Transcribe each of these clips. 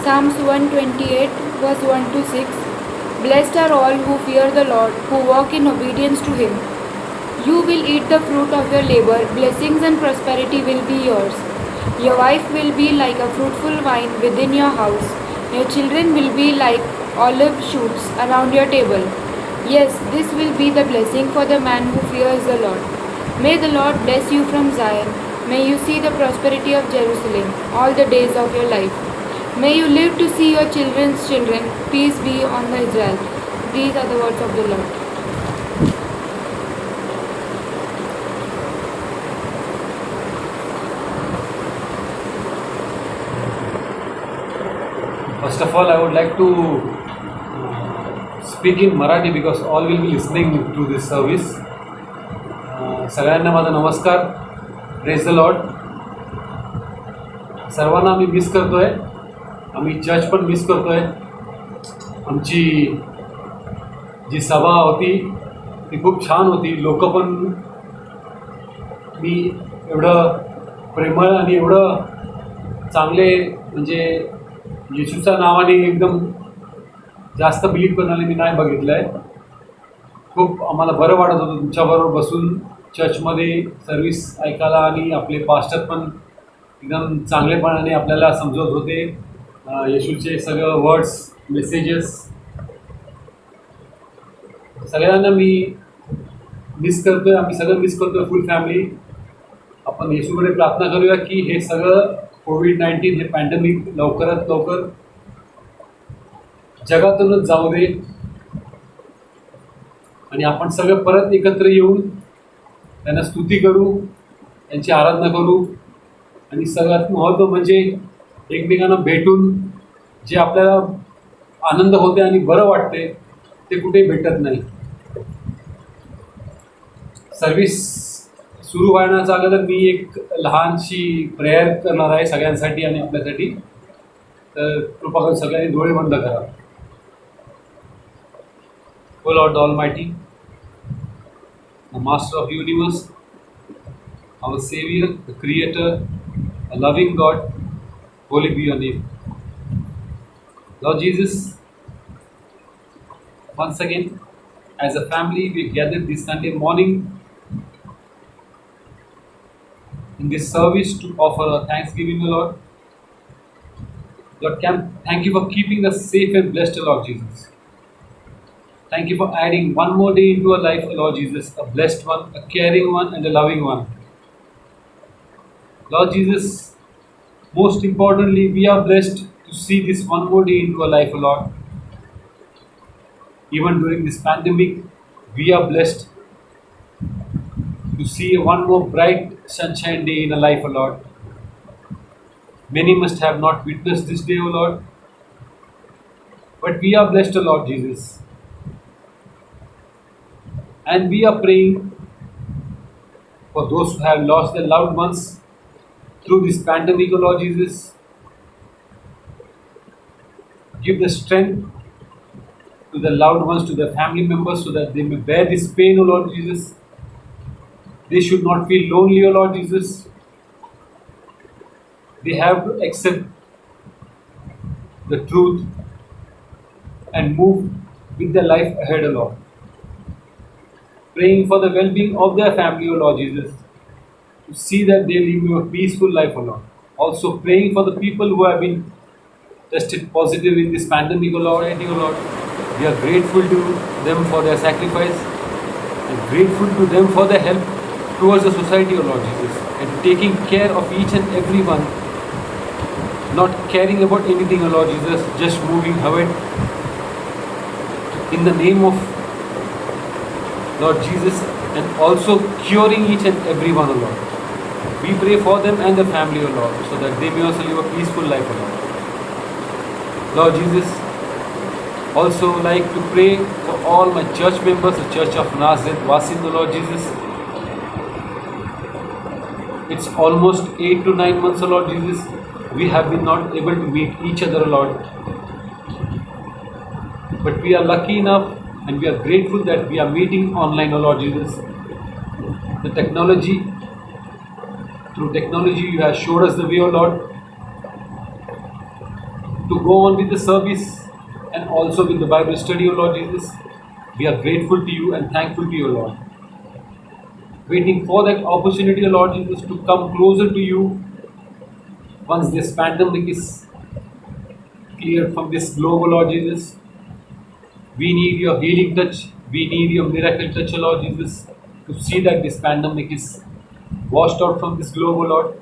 Psalms 128, verse 1 to 6. Blessed are all who fear the Lord, who walk in obedience to Him. You will eat the fruit of your labor, blessings and prosperity will be yours. Your wife will be like a fruitful vine within your house. Your children will be like olive shoots around your table. Yes, this will be the blessing for the man who fears the Lord. May the Lord bless you from Zion. May you see the prosperity of Jerusalem all the days of your life. May you live to see your children's children. Peace be on the Israel. These are the words of the Lord. First of all, I would like to speak in Marathi because all will be listening to this service. सगळ्यांना माझा नमस्कार. Praise the Lord. सर्वांना आम्ही miss करतोय. आम्ही church पण miss करतोय. आमची जी सभा होती ती खूप छान होती. लोक पण मी एवढं प्रेमळ आणि एवढं चांगले म्हणजे येशूच्या नावाने एकदम जास्त बिलीव करणारे मी नाही बघितलं आहे. खूप आम्हाला बरं वाटत होतं तुमच्याबरोबर बसून चर्चमध्ये सर्विस ऐकायला आणि आपले पास्टर पण एकदम चांगलेपणाने आपल्याला समजवत होते. येशूचे सगळं वर्ड्स मेसेजेस सगळ्यांना मी मिस करतोय. आम्ही सगळं मिस करतोय फुल फॅमिली. आपण येशूकडे प्रार्थना करूया की हे सगळं कोविड-19 हे पॅन्डेमिक लवकरात लवकर जगातूनच जाऊ दे आणि आपण सगळं परत एकत्र येऊन त्यांना स्तुती करू, त्यांची आराधना करू आणि सगळ्यात महत्त्व म्हणजे एकमेकांना भेटून जे आपल्याला आनंद होते आणि बरं वाटते ते कुठे भेटत नाही. सर्विस सुरू व्हायला आलं तर मी एक लहानशी प्रेयर करणार आहे सगळ्यांसाठी आणि आपल्यासाठी. तर कृपा करून सगळ्यांनी डोळे बंद करा. O Lord Almighty, the Master of the universe, our Savior, the Creator, a loving God, holy be your name. Lord Jesus, once again, as a family, we gathered this Sunday morning in this service to offer our thanksgiving, Lord. Lord, thank you for keeping us safe and blessed, Lord Jesus. Thank you for adding one more day into our life, Lord Jesus, a blessed one, a caring one, and a loving one. Lord Jesus, most importantly, we are blessed to see this one more day into our life, Lord. Even during this pandemic, we are blessed to see one more bright sunshine day in our life, Lord. Many must have not witnessed this day, O Lord, but we are blessed, Lord Jesus. And we are praying for those who have lost their loved ones through this pandemic, O Lord Jesus. Give the strength to the loved ones, to their family members, so that they may bear this pain, O Lord Jesus. They should not feel lonely, O Lord Jesus. They have to accept the truth and move with their life ahead, O Lord. Praying for the well-being of their family, O Lord Jesus, to see that they live a peaceful life, O Lord. Also praying for the people who have been tested positive in this pandemic, O Lord. We are grateful to them for their sacrifice and grateful to them for their help towards the society, O Lord Jesus, and taking care of each and every one, not caring about anything, O Lord Jesus, just moving ahead in the name of Lord Jesus, and also curing each and every one, O Lord. We pray for them and their family, O Lord, so that they may also live a peaceful life, O Lord. Lord Jesus, also like to pray for all my church members, the Church of Nazareth, Wasin, O Lord Jesus. It's almost 8 to 9 months, O Lord Jesus. We have been not able to meet each other, O Lord. But we are lucky enough and we are grateful that we are meeting online, O Lord Jesus. The technology, through technology you have showed us the way, O Lord. to go on with the service and also with the Bible study, O Lord Jesus. We are grateful to you and thankful to you, Lord. Waiting for that opportunity, O Lord Jesus, to come closer to you once this pandemic is cleared from this globe, O Lord Jesus. We need your healing touch. We need your miracle touch, O Lord Jesus, to see that this pandemic is washed out from this globe, O Lord.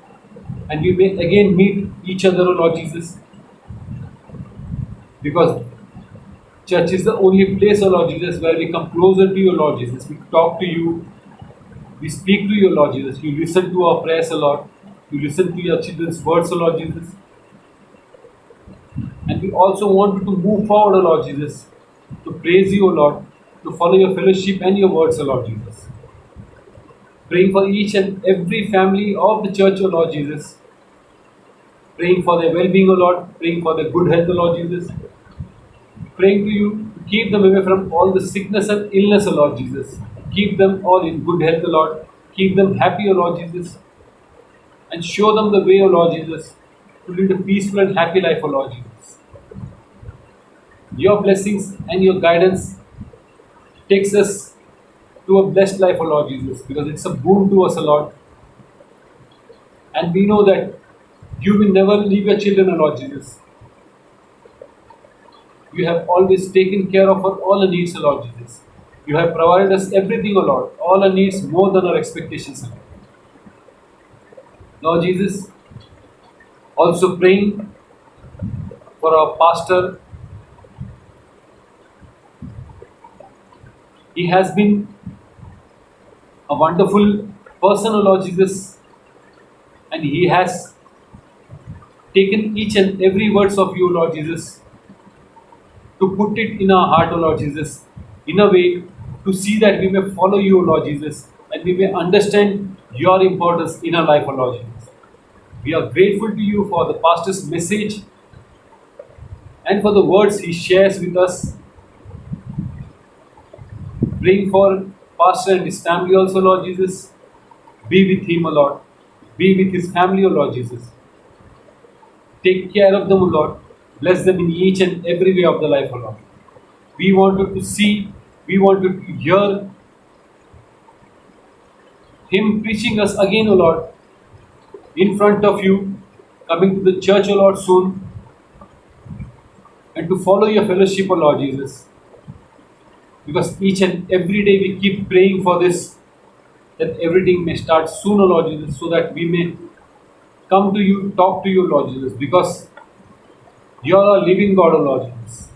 And we may again meet each other, O Lord Jesus, because church is the only place, O Lord Jesus, where we come closer to you, Lord Jesus. We talk to you. We speak to you, Lord Jesus. You listen to our prayers, O Lord. You listen to your children's words, O Lord Jesus. And we also want to move forward, O Lord Jesus, to praise you, O Lord, to follow your fellowship and your words, O Lord Jesus. Praying for each and every family of the church, O Lord Jesus. Praying for their well-being, O Lord. Praying for their good health, O Lord Jesus. Praying to you to keep them away from all the sickness and illness, O Lord Jesus. Keep them all in good health, O Lord. Keep them happy, O Lord Jesus. And show them the way, O Lord Jesus, to lead a peaceful and happy life, O Lord Jesus. Your blessings and your guidance takes us to a blessed life, O Lord Jesus, because it's a boon to us, O Lord. And we know that you will never leave your children, O Lord Jesus. You have always taken care of all our needs, O Lord Jesus. You have provided us everything, O Lord, all our needs more than our expectations, O Lord. Lord Jesus, also praying for our pastor. He has been a wonderful person, O Lord Jesus, and he has taken each and every words of you, Lord Jesus, to put it in our heart, O Lord Jesus, in a way to see that we may follow you, O Lord Jesus, and we may understand your importance in our life, O Lord Jesus. We are grateful to you for the pastor's message and for the words he shares with us. Praying for pastor and his family also, Lord Jesus. Be with him, O Lord. Be with his family, O Lord Jesus. Take care of them, O Lord. Bless them in each and every way of the life, O Lord. We wanted to see, we wanted to hear him preaching us again, O Lord, in front of you, coming to the church, O Lord, soon, and to follow your fellowship, O Lord Jesus. Because each and every day we keep praying for this, that everything may start soon, O Lord Jesus, so that we may come to you, talk to you, Lord Jesus, because you are a living God, O Lord Jesus.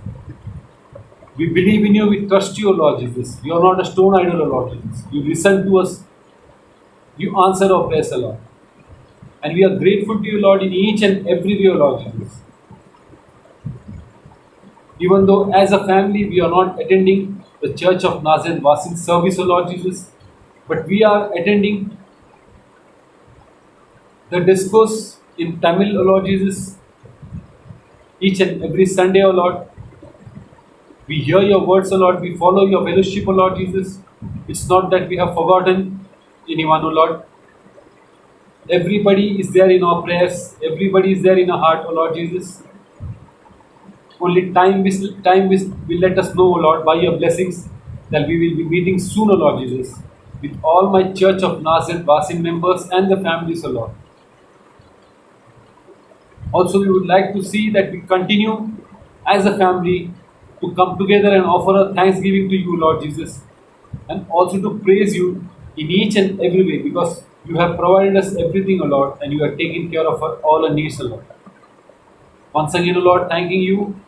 We believe in you, we trust you, O Lord Jesus. You are not a stone idol, O Lord Jesus. You listen to us, you answer our prayers, O Lord. And we are grateful to you, Lord, in each and every way, O Lord Jesus. Even though as a family we are not attending the Church of Nazareth Vasin service, O Lord Jesus, but we are attending the discourse in Tamil, O Lord Jesus, each and every Sunday, O Lord. We hear your words, O Lord. We follow your fellowship, O Lord Jesus. It's not that we have forgotten anyone, O Lord. Everybody is there in our prayers. Everybody is there in our heart, O Lord Jesus. Only time will let us know, O Lord, by your blessings, that we will be meeting soon, O Lord Jesus, with all my Church of Nazareth Vasin members and the families, O Lord. Also, we would like to see that we continue as a family to come together and offer a thanksgiving to you, Lord Jesus, and also to praise you in each and every way, because you have provided us everything, O Lord, and you are taking care of all our needs, O Lord. Once again, O Lord, thanking you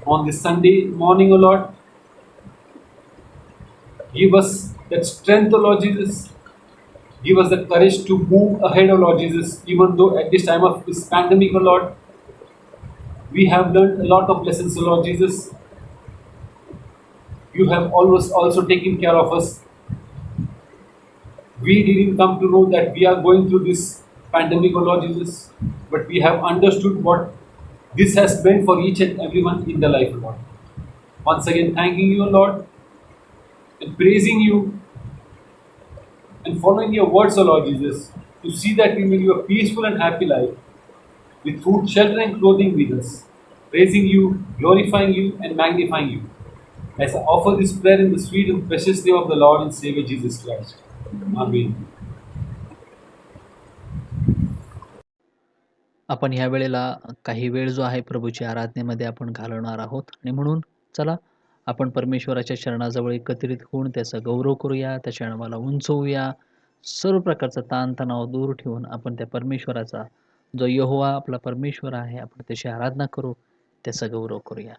on this Sunday morning, O Lord. Give us that strength, O Lord Jesus. Give us the courage to move ahead, O Lord Jesus, even though at this time of this pandemic, O Lord, we have learned a lot of lessons, O Lord Jesus. You have always also taken care of us. We didn't come to know that we are going through this pandemic, O Lord Jesus, but we have understood what this has meant for each and everyone in the life, O Lord. Once again, thanking you, O Lord, and praising you, and following your words, O Lord Jesus, to see that we may live a peaceful and happy life with food, shelter, and clothing with us. praising you, glorifying you, and magnifying you. As I offer this prayer in the sweet and precious name of the Lord and Savior Jesus Christ. Amen. आपण ह्या वेळेला काही वेळ जो आहे प्रभूच्या आराधनेमध्ये आपण घालवणार आहोत आणि म्हणून चला आपण परमेश्वराच्या चरणाजवळ एकत्रित होऊन त्याचा गौरव करूया, त्याच्या नावाला उंचवूया. सर्व प्रकारचा ताणतणाव दूर ठेवून आपण त्या परमेश्वराचा जो यहोवा आपला परमेश्वर आहे आपण त्याची आराधना करू, त्याचा गौरव करूया.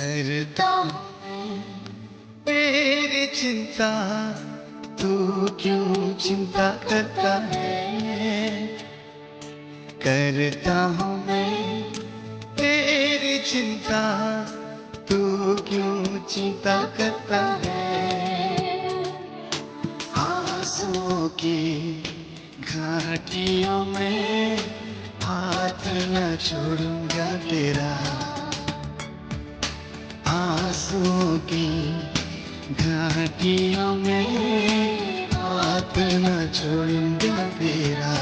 करता हूँ तेरी चिंता, तू क्यों चिंता करता है। करता हूँ मैं तेरी चिंता, तू क्यों चिंता करता है। आंसुओं की घाटियों में हाथ न छोड़ूंगा तेरा। आंसुओं की घाटियों में हाथ न छोड़ूंगा तेरा।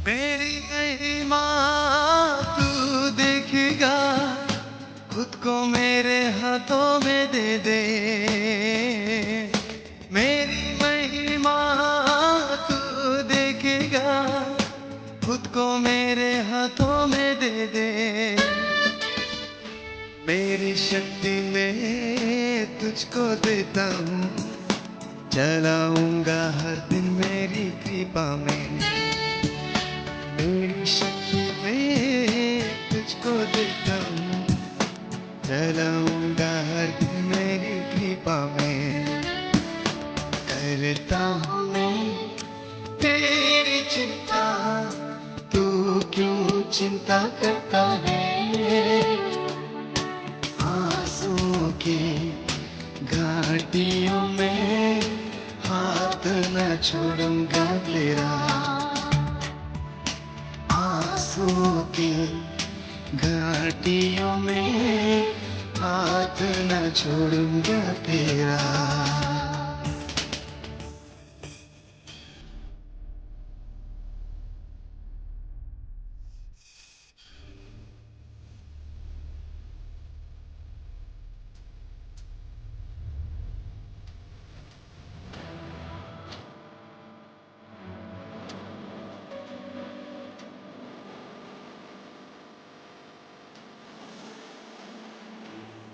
मेरी महिमा तू देखेगा, खुद को मेरे हाथों में दे दे। मेरी महिमा तू देखेगा, खुद को मेरे हाथों में दे दे। मेरी शक्ति में तुझको देता हूँ, चलाऊंगा हर दिन मेरी कृपा में। मेरी शक्ति में तुझको देता हूँ, चलाऊंगा हर दिन मेरी कृपा में। करता हूँ मैं तेरी चिंता, तू क्यों चिंता करता है। आंसुओं की घाटियों में हाथ न छोड़ूंगा तेरा। आंसुओं की घाटियों में हाथ न छोड़ूंगा तेरा।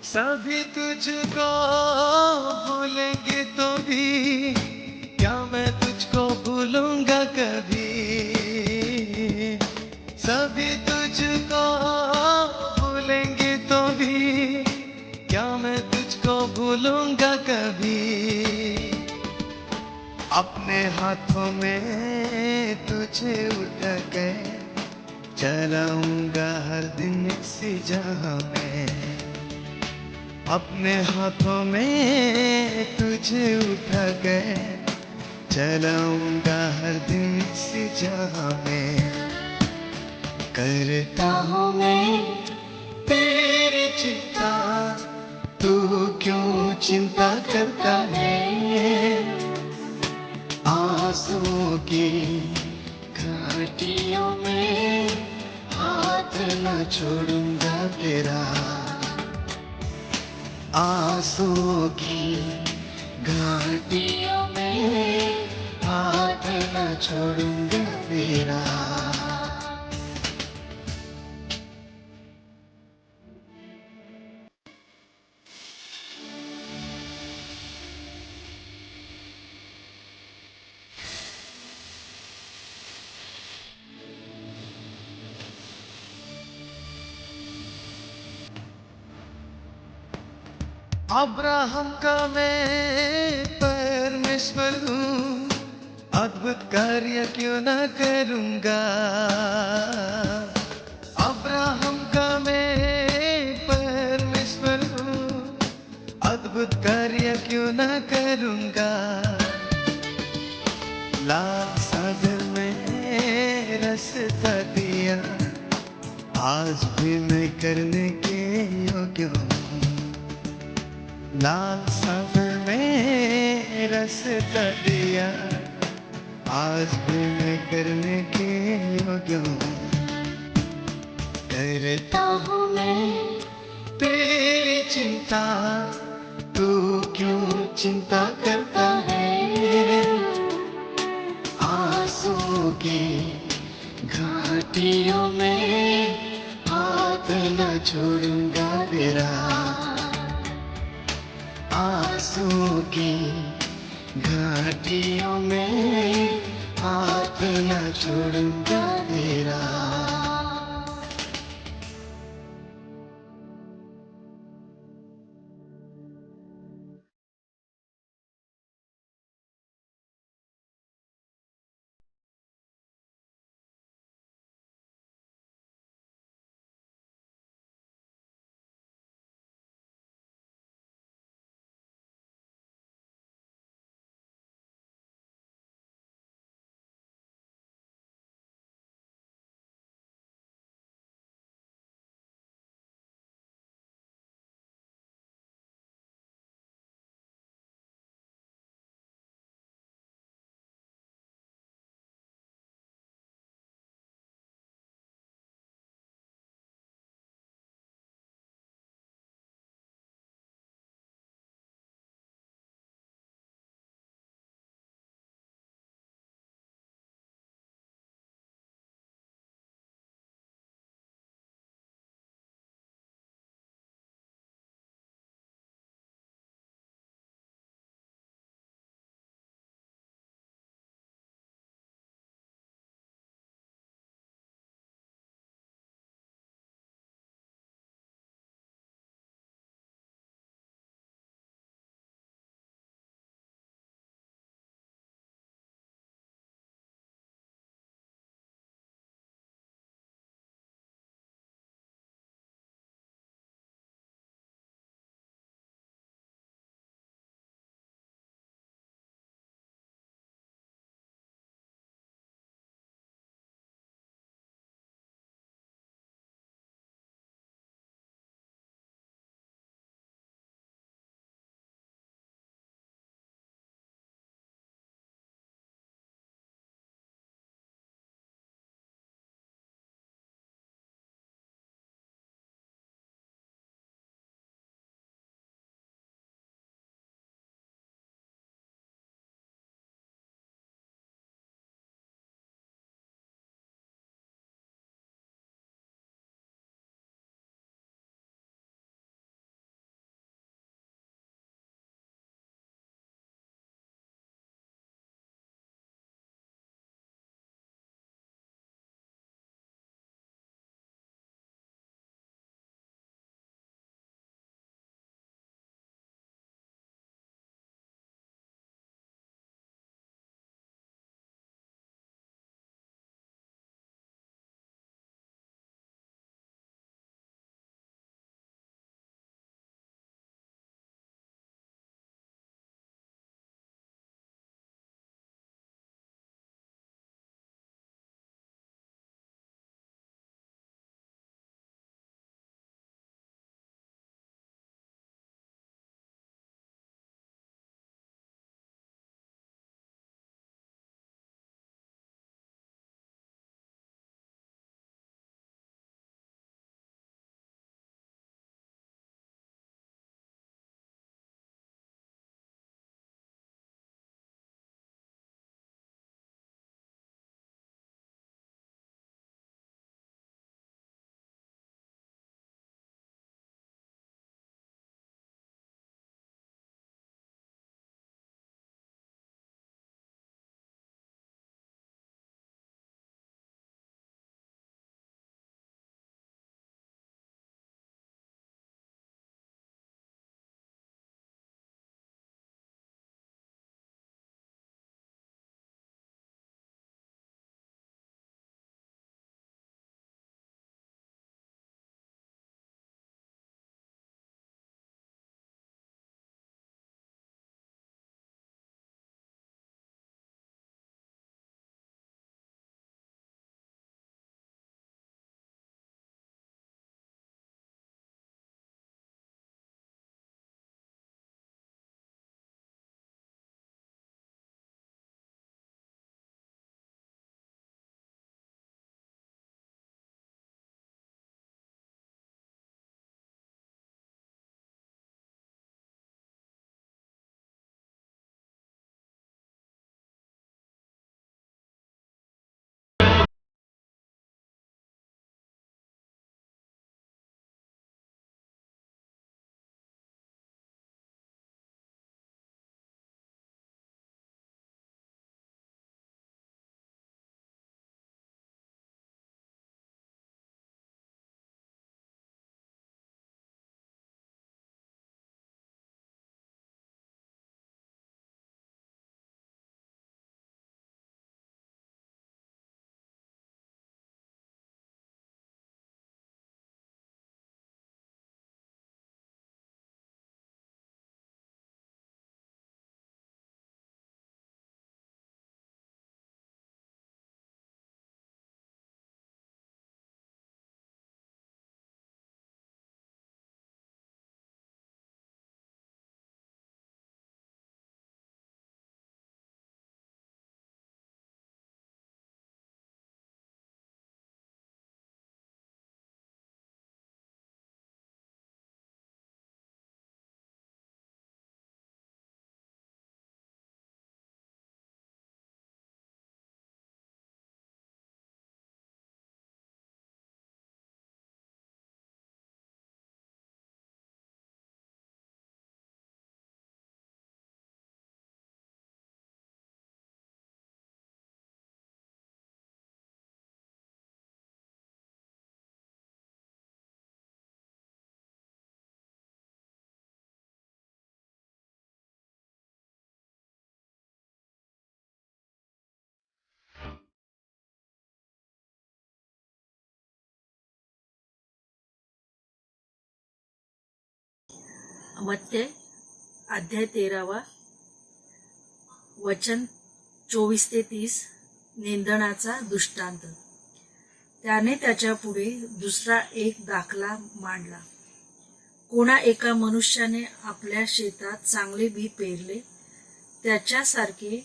सभी तुझको भूलेंगे तो भी क्या मैं तुझको भूलूंगा कभी। सभी तुझको भूलेंगे तो भी क्या मैं तुझको भूलूंगा कभी। अपने हाथों में तुझे उठा के चलाऊंगा हर दिन इसी जहां में। अपने हाथों में तुझे उठा के चलाऊंगा हर दिन इसी जहां में। करता हूँ मैं तेरी चिंता, तू क्यों चिंता करता है। आंसुओं की घाटियों में हाथ न छोड़ूंगा तेरा। आंसुओं की घाटियों में हाथ न छोड़ूंगा तेरा। अब्राहम का मैं परमेश्वर हूँ, अद्भुत कार्य क्यों न करूँगा। अब्राहम का मैं परमेश्वर हूँ, अद्भुत कार्य क्यों न करूँगा। लाल सागर में रास्ता दिया, आज भी मैं करने के योग्य हूँ। लाल सागर में रास्ता दिया, आज भी मैं करने के योग्य हूँ। करता हूँ मैं तेरी चिंता, तू क्यों चिंता करता है। आंसुओं की घाटियों में हाथ न छोड़ूंगा तेरा, आंसुओं की घाटियों में हाथ न छोड़ूंगा तेरा। मत्ते अध्याय 13 वचन 24 ते 30 निंदणाचा दृष्टांत. त्याने त्याच्या पुढे दुसरा एक दाखला मांडला. कोणा एका मनुष्याने आपल्या शेतात चांगले बी पेरले, त्याच्यासारखे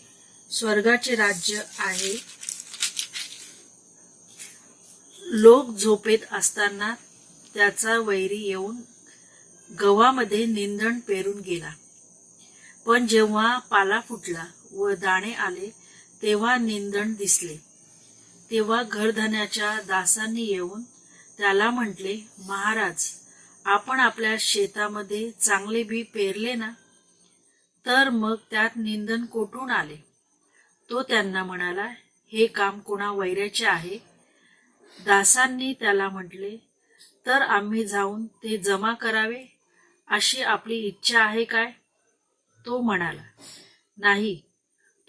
स्वर्गाचे राज्य आहे. लोक झोपेत असताना त्याचा वैरी येऊन गव्हामध्ये निंदण पेरून गेला. पण जेव्हा पाला फुटला व दाणे आले तेव्हा निंदण दिसले. तेव्हा घरधण्याच्या दासांनी येऊन त्याला म्हटले, महाराज, आपण आपल्या शेतामध्ये चांगले बी पेरले ना, तर मग त्यात निंदण कोठून आले? तो त्यांना म्हणाला, हे काम कोणा वैऱ्याचे आहे? दासांनी त्याला म्हटले, तर आम्ही जाऊन ते जमा करावे अशी आपली इच्छा आहे काय? तो म्हणाला, नाही,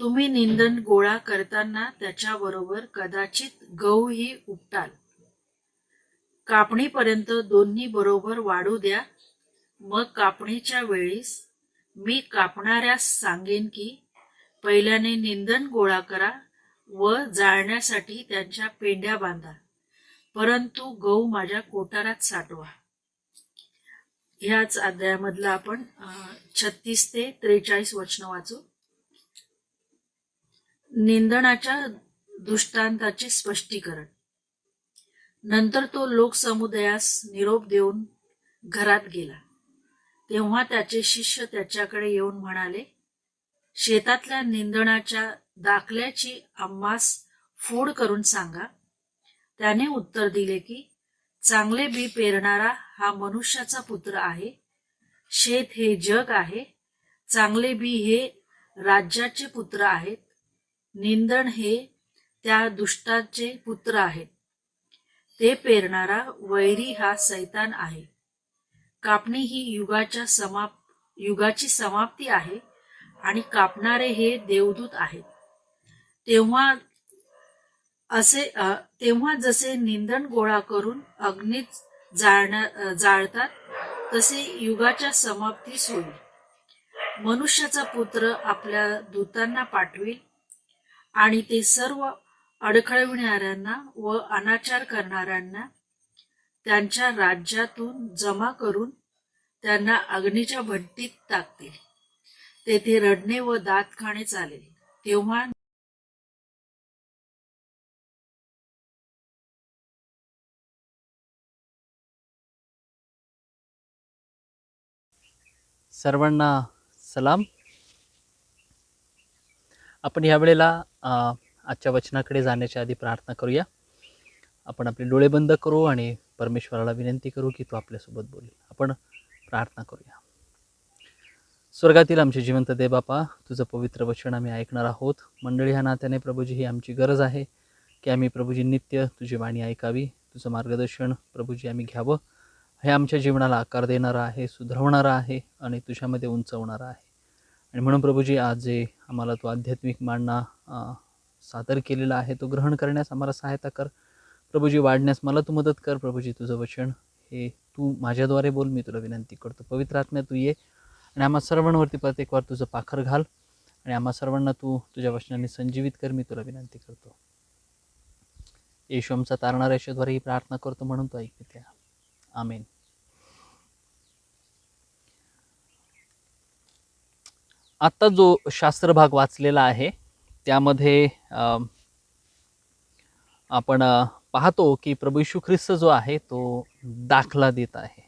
तुम्ही निंदण गोळा करताना त्याच्याबरोबर कदाचित गहूही उपटाल. कापणीपर्यंत दोन्ही बरोबर वाढू द्या. मग कापणीच्या वेळीस मी कापणाऱ्यास सांगेन की पहिल्याने निंदण गोळा करा व जाळण्यासाठी त्यांच्या पेंड्या बांधा, परंतु गहू माझ्या कोठारात साठवा. ह्याच अध्यायामधलं आपण 36 ते 43 वचन वाचू. निंदणाच्या दृष्टांताचे स्पष्टीकरण. नंतर तो लोकसमुदायास निरोप देऊन घरात गेला. तेव्हा त्याचे शिष्य त्याच्याकडे येऊन म्हणाले, शेतातल्या निंदणाच्या दाखल्याची आम्हास फोड करून सांगा. त्याने उत्तर दिले की चांगले बी पेरणारा हा मनुष्याचा पुत्र आहे. शेत हे जग आहे. चांगले बी हे राज्याचे पुत्र आहेत. निंदण हे त्या दुष्टाचे पुत्र आहेत. ते पेरणारा वैरी हा सैतान आहे. कापणी ही युगाची समाप्ती आहे आणि कापणारे हे देवदूत आहेत. तेव्हा जसे निंदण गोळा करून अग्नीत जाळतात, तसे युगाच्या समाप्तीस होईल. मनुष्याचा पुत्र आपल्या दूतांना पाठविल आणि ते सर्व अडखळविणाऱ्यांना व अनाचार करणाऱ्यांना त्यांच्या राज्यातून जमा करून त्यांना अग्नीच्या भट्टीत टाकतील. तेथे रडणे व दात खाणे चालेल. तेव्हा सर्वांना सलाम. आपण या वेळेला आजच्या वचनाकडे जाण्याच्या आधी प्रार्थना करूया. आपण आपले डोळे बंद करू आणि परमेश्वराला विनंती करू की तो आपल्यासोबत बोलेल. आपण प्रार्थना करूया. स्वर्गातील आमचे जिवंत देव बापा, तुझं पवित्र वचन आम्ही ऐकणार आहोत. मंडळी ह्या नात्याने प्रभूजी ही आमची गरज आहे की आम्ही प्रभूजी नित्य तुझी वाणी ऐकावी, तुझं मार्गदर्शन प्रभूजी आम्ही घ्यावं. हे आमच्या जीवनाला आकार देणारं आहे, सुधारवणारं आहे आणि तुझ्यामध्ये उंचवणारं आहे. आणि म्हणून प्रभूजी आज जे आम्हाला तो आध्यात्मिक मांडणा सादर केलेला आहे तो ग्रहण करण्यास आम्हाला सहायता कर प्रभूजी. वाढण्यास मला तू मदत कर प्रभूजी. तुझं वचन हे तू माझ्याद्वारे बोल, मी तुला विनंती करतो. पवित्र आत्म्या तू ये आणि आम्हा सर्वांवरती प्रत्येकवार तुझं पाखर घाल आणि आम्हा सर्वांना तू तुझ्या वचनाने संजीवित कर, मी तुला विनंती करतो. येशू आमचा तारणारा यशद्वारे ही प्रार्थना करतो म्हणून तो ऐकते. आमेन. आत्ता जो शास्त्र भाग वाचलेला आहे त्यामध्ये आपण पाहतो की प्रभू येशू ख्रिस्त जो आहे तो दाखला देत आहे.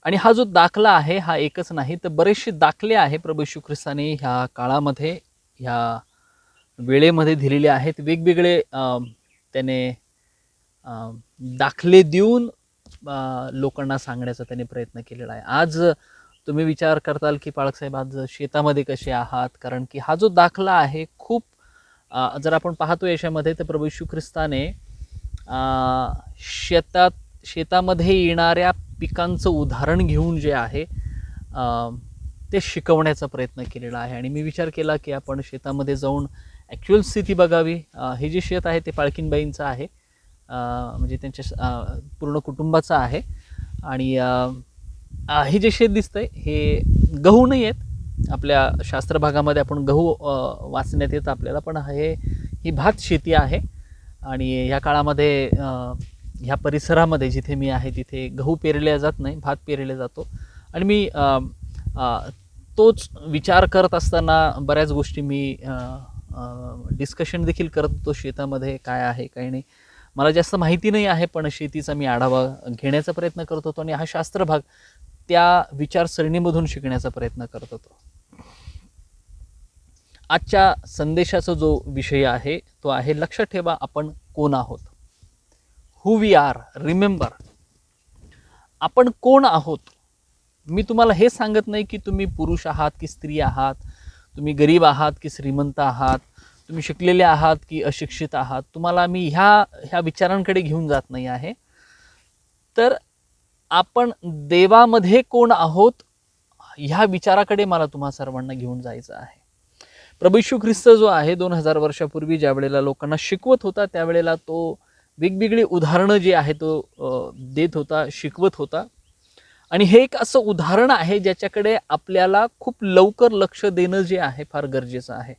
आणि हा जो दाखला आहे हा एकच नाही तर बरेचसे दाखले आहे प्रभू येशू ख्रिस्ताने ह्या काळामध्ये ह्या वेळेमध्ये दिलेले आहेत. वेगवेगळे त्याने दाखले देऊन लोकांना सांगण्याचा त्याने प्रयत्न केलेला आहे. आज तुम्ही विचार करताल की पाळकसाहेब आज शेतामध्ये कसे आहात, कारण की हा जो दाखला आहे खूप जर आपण पाहतो याच्यामध्ये तर प्रभू येशू ख्रिस्ताने शेतामध्ये येणाऱ्या पिकांचं उदाहरण घेऊन जे आहे ते शिकवण्याचा प्रयत्न केलेला आहे. आणि मी विचार केला की आपण शेतामध्ये जाऊन ॲक्च्युअल स्थिती बघावी. हे जे शेत आहे ते पाळकीनबाईंचं आहे, म्हणजे त्यांच्या पूर्ण कुटुंबाचं आहे. आणि हे जे शेत दिसतंय हे गहू नाही आहेत. आपल्या शास्त्र भागामध्ये आपण गहू वाचण्यात येतं आपल्याला, पण ही भात शेती आहे. आणि ह्या काळामध्ये ह्या परिसरामध्ये जिथे मी आहे तिथे गहू पेरल्या जात नाही, भात पेरला जातो. आणि मी तोच विचार करत असताना बऱ्याच गोष्टी मी डिस्कशन देखील करत होतो शेतामध्ये काय आहे काय नाही. मला जास्त माहिती नाही आहे, पण शेतीचा मी आढावा घेण्याचा प्रयत्न करत होतो आणि हा शास्त्र भाग त्या विचारसरणीमधून शिकण्याचा प्रयत्न करत होतो. आजच्या संदेशाचा जो विषय आहे तो आहे, लक्षात ठेवा आपण कोण आहोत. Who we are, remember. आपण कोण आहोत. मी तुम्हाला हे सांगत नाही की तुम्ही पुरुष आहात की स्त्री आहात, तुम्ही गरीब आहात की श्रीमंत आहात, तुम्ही शिकलेले आहात की अशिक्षित आहात. तुम्हाला मी ह्या विचारांकडे घेऊन जात नाही आहे. तर आपण देवामध्ये कोण आहोत ह्या विचाराकडे मला तुम्हा सर्वांना घेऊन जायचं आहे. प्रभू येशू ख्रिस्त जो आहे 2000 वर्षापूर्वी ज्या वेळेला लोकांना शिकवत होता त्यावेळेला तो वेगवेगळी उदाहरणं जी आहे तो देत होता, शिकवत होता. आणि हे एक असं उदाहरण आहे ज्याच्याकडे आपल्याला खूप लवकर लक्ष देणं जे आहे फार गरजेचं आहे.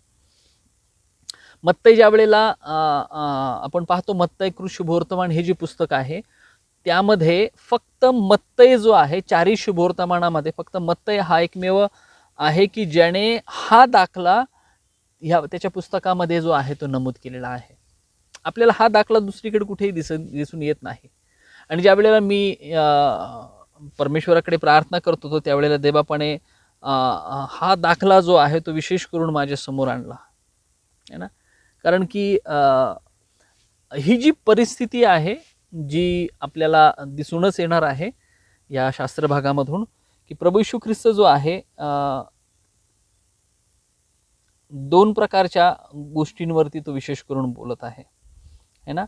मत्तई ज्या वेळेला आपण पाहतो, मत्तई कृत शुभवर्तमान हे जे पुस्तक आहे त्यामध्ये फक्त मत्तई जो आहे, 4 शुभवर्तमानामध्ये फक्त मत्तई हा एकमेव आहे की ज्याने हा दाखला त्याच्या पुस्तकामध्ये जो आहे तो नमूद केलेला आहे. आपल्याला हा दाखला दुसरीकडे कुठेही दिसून येत नाही. आणि ज्या वेळेला मी परमेश्वराकडे प्रार्थना करत होतो त्यावेळेला देवापाने हा दाखला जो आहे तो विशेष करून माझ्या समोर आणला है ना. कारण की ही जी परिस्थिती आहे जी आपल्याला दिसूनच येणार आहे या शास्त्र भागामधून, की प्रभू येशू ख्रिस्त जो आहे 2 प्रकारच्या गोष्टींवरती तो विशेष करून बोलत आहे है ना.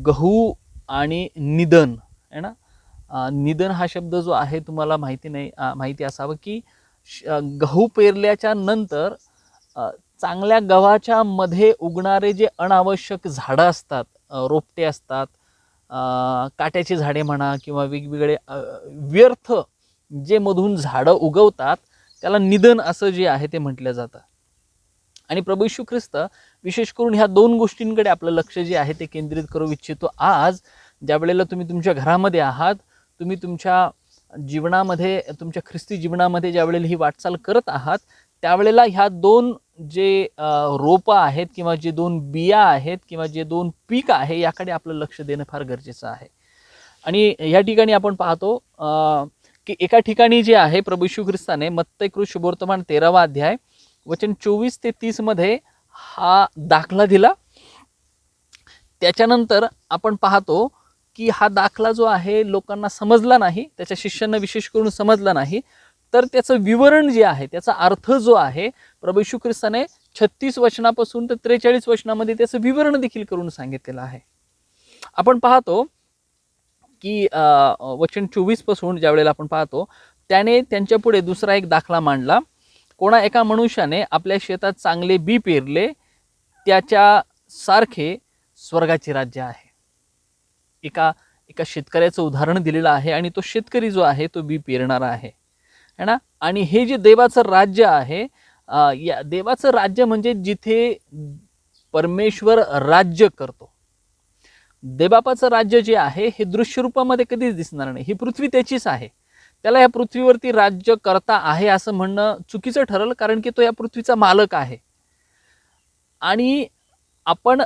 गहू आणि निधन है ना. निधन हा शब्द जो आहे तुम्हाला माहिती असावं की गहू पेरल्याच्या नंतर चांगल्या गव्हाच्या मध्ये उगणारे जे अनावश्यक झाडं असतात, रोपटे असतात, काट्याची झाडे म्हणा किंवा वेगवेगळे व्यर्थ जे मधून झाडं उगवतात त्याला निधन असं जे आहे ते म्हटलं जातं. आणि प्रभू येशू ख्रिस्त विशेष करून ह्या 2 गोष्टींकडे आपलं लक्ष जे आहे ते केंद्रित करू इच्छितो. आज ज्या वेळेला तुम्ही तुमच्या घरामध्ये आहात, तुम्ही तुमच्या जीवनामध्ये, तुमच्या ख्रिस्ती जीवनामध्ये ज्या वेळेला ही वाटचाल करत आहात त्यावेळेला ह्या 2 जे रोपं आहेत किंवा जे 2 बिया आहेत किंवा जे 2 पीक आहे याकडे आपलं लक्ष देणं फार गरजेचं आहे. आणि या ठिकाणी आपण पाहतो की एका ठिकाणी जे आहे प्रभू येशू ख्रिस्ताने मत्तई कृत शुभवर्तमान 13वा अध्याय वचन 24 ते 30 मध्ये हा दाखला दिला. त्याच्यानंतर आपण पाहतो की हा दाखला जो आहे लोकांना समजला नाही, त्याच्या शिष्यांना विशेष करून समजला नाही. तर त्याचं विवरण जे आहे, त्याचा अर्थ जो आहे प्रभू येशू ख्रिस्ताने 36 वचनापासून तर 43 वचनामध्ये त्याचं विवरण देखील करून सांगितलेलं आहे. आपण पाहतो की वचन 24 पासून ज्या वेळेला आपण पाहतो, त्याने त्यांच्या पुढे दुसरा एक दाखला मांडला. कोणा एका मनुष्याने आपल्या शेतात चांगले बी पेरले, त्याच्या सारखे स्वर्गाचे राज्य आहे. एका शेतकऱ्याचं उदाहरण दिलेलं आहे आणि तो शेतकरी जो आहे तो बी पेरणारा आहे है ना. आणि हे जे देवाचं राज्य आहे, या देवाचं राज्य म्हणजे जिथे परमेश्वर राज्य करतो. देवबापाचं राज्य जे आहे हे दृश्य रूपामध्ये कधीच दिसणार नाही. ही पृथ्वी त्याचीच आहे. त्याला या पृथ्वीवरती राज्य करता आहे असं म्हणणं चुकीचं ठरेल, कारण की तो या पृथ्वीचा मालक आहे. आणि आपण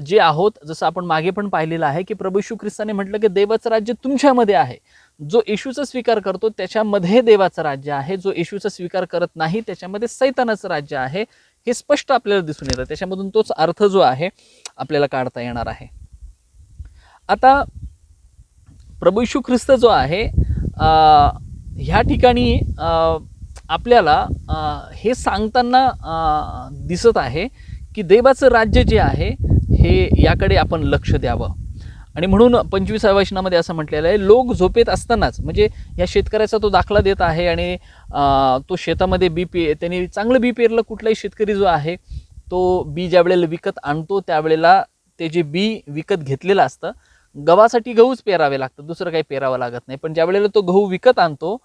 जे आहोत, जसं आपण मागे पण पाहिलेलं आहे की प्रभू येशू ख्रिस्ताने म्हटलं की देवाचं राज्य तुमच्यामध्ये आहे. जो येशूचा स्वीकार करतो त्याच्यामध्ये देवाचं राज्य आहे, जो येशूचा स्वीकार करत नाही त्याच्यामध्ये सैतानाचं राज्य आहे. हे स्पष्ट आपल्याला दिसून येतं. त्याच्यामधून तोच अर्थ जो आहे आपल्याला काढता येणार आहे. आता प्रभू येशू ख्रिस्त जो आहे ह्या ठिकाणी आपल्याला हे सांगताना दिसत आहे की देवाचं राज्य जे आहे हे याकडे आपण लक्ष द्यावं. आणि म्हणून 25व्या वचनामध्ये असं म्हटलेलं आहे, लोक झोपेत असतानाच, म्हणजे या शेतकऱ्याचा तो दाखला देत आहे आणि तो शेतामध्ये त्यांनी चांगलं बी पेरलं. कुठलाही शेतकरी जो आहे तो बी ज्या वेळेला विकत आणतो त्यावेळेला ते जे बी विकत घेतलेलं असतं गव्हासाठी गहूच पेरावे लागतात, दुसरं काही पेरावं लागत नाही. पण ज्या वेळेला तो गहू विकत आणतो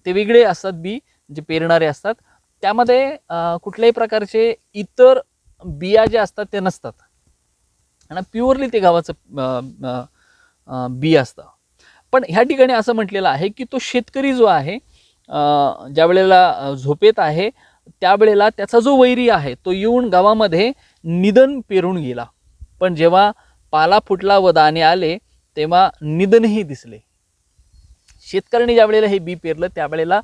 ते वेगळे असतात बी जे पेरणारे असतात, त्यामध्ये कुठल्याही प्रकारचे इतर बिया जे असतात ते नसतात आणि प्युअरली ते गव्हाचं बी असतं. पण ह्या ठिकाणी असं म्हटलेलं आहे की तो शेतकरी जो आहे ज्या वेळेला झोपेत आहे त्यावेळेला त्याचा जो वैरी आहे तो येऊन गावामध्ये निधन पेरून गेला. पण जेव्हा पाला फुटला व दाणे आले तेव्हा निधनही दिसले. शेतकऱ्याने ज्या वेळेला हे बी पेरलं त्यावेळेला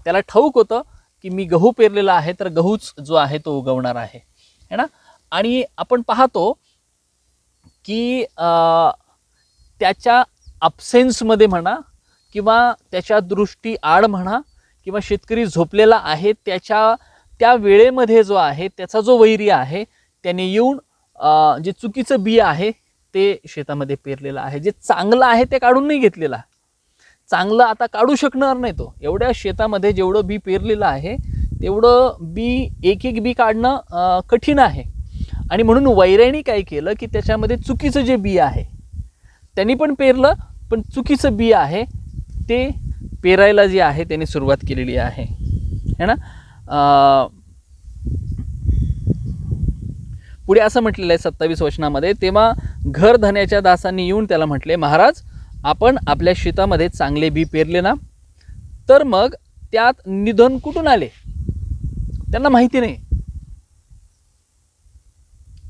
त्याला ठाऊक होतं की मी गहू पेरलेला आहे तर गहूच जो आहे तो उगवणार आहे, है ना. आणि आपण पाहतो की त्याच्या अब्सेन्समध्ये म्हणा किंवा त्याच्या दृष्टी आड म्हणा किंवा शेतकरी झोपलेला आहे त्या वेळेमध्ये जो आहे त्याचा जो वैरी आहे त्याने येऊन जे चुकीचं बी आहे ते शेतामध्ये पेरलेलं आहे. जे चांगलं आहे ते काढून नाही घेतलेलं. चांगलं आता काढू शकणार नाही तो. एवढ्या शेतामध्ये जेवढं बी पेरलेलं आहे तेवढं बी एक बी काढणं कठीण आहे. आणि म्हणून वैऱ्याने काय केलं की त्याच्यामध्ये चुकीचं जे बी आहे त्यांनी पण पेरलं, पण चुकीचं बी आहे ते पेरायला जे आहे त्याने सुरुवात केलेली आहे, है ना. पुढे असं म्हटलेलं आहे 27 वचनामध्ये, तेव्हा घर धन्याच्या दासांनी येऊन त्याला म्हटले, महाराज आपण आपल्या शेतामध्ये चांगले बी पेरले ना, तर मग त्यात निधन कुठून आले? त्यांना माहिती नाही.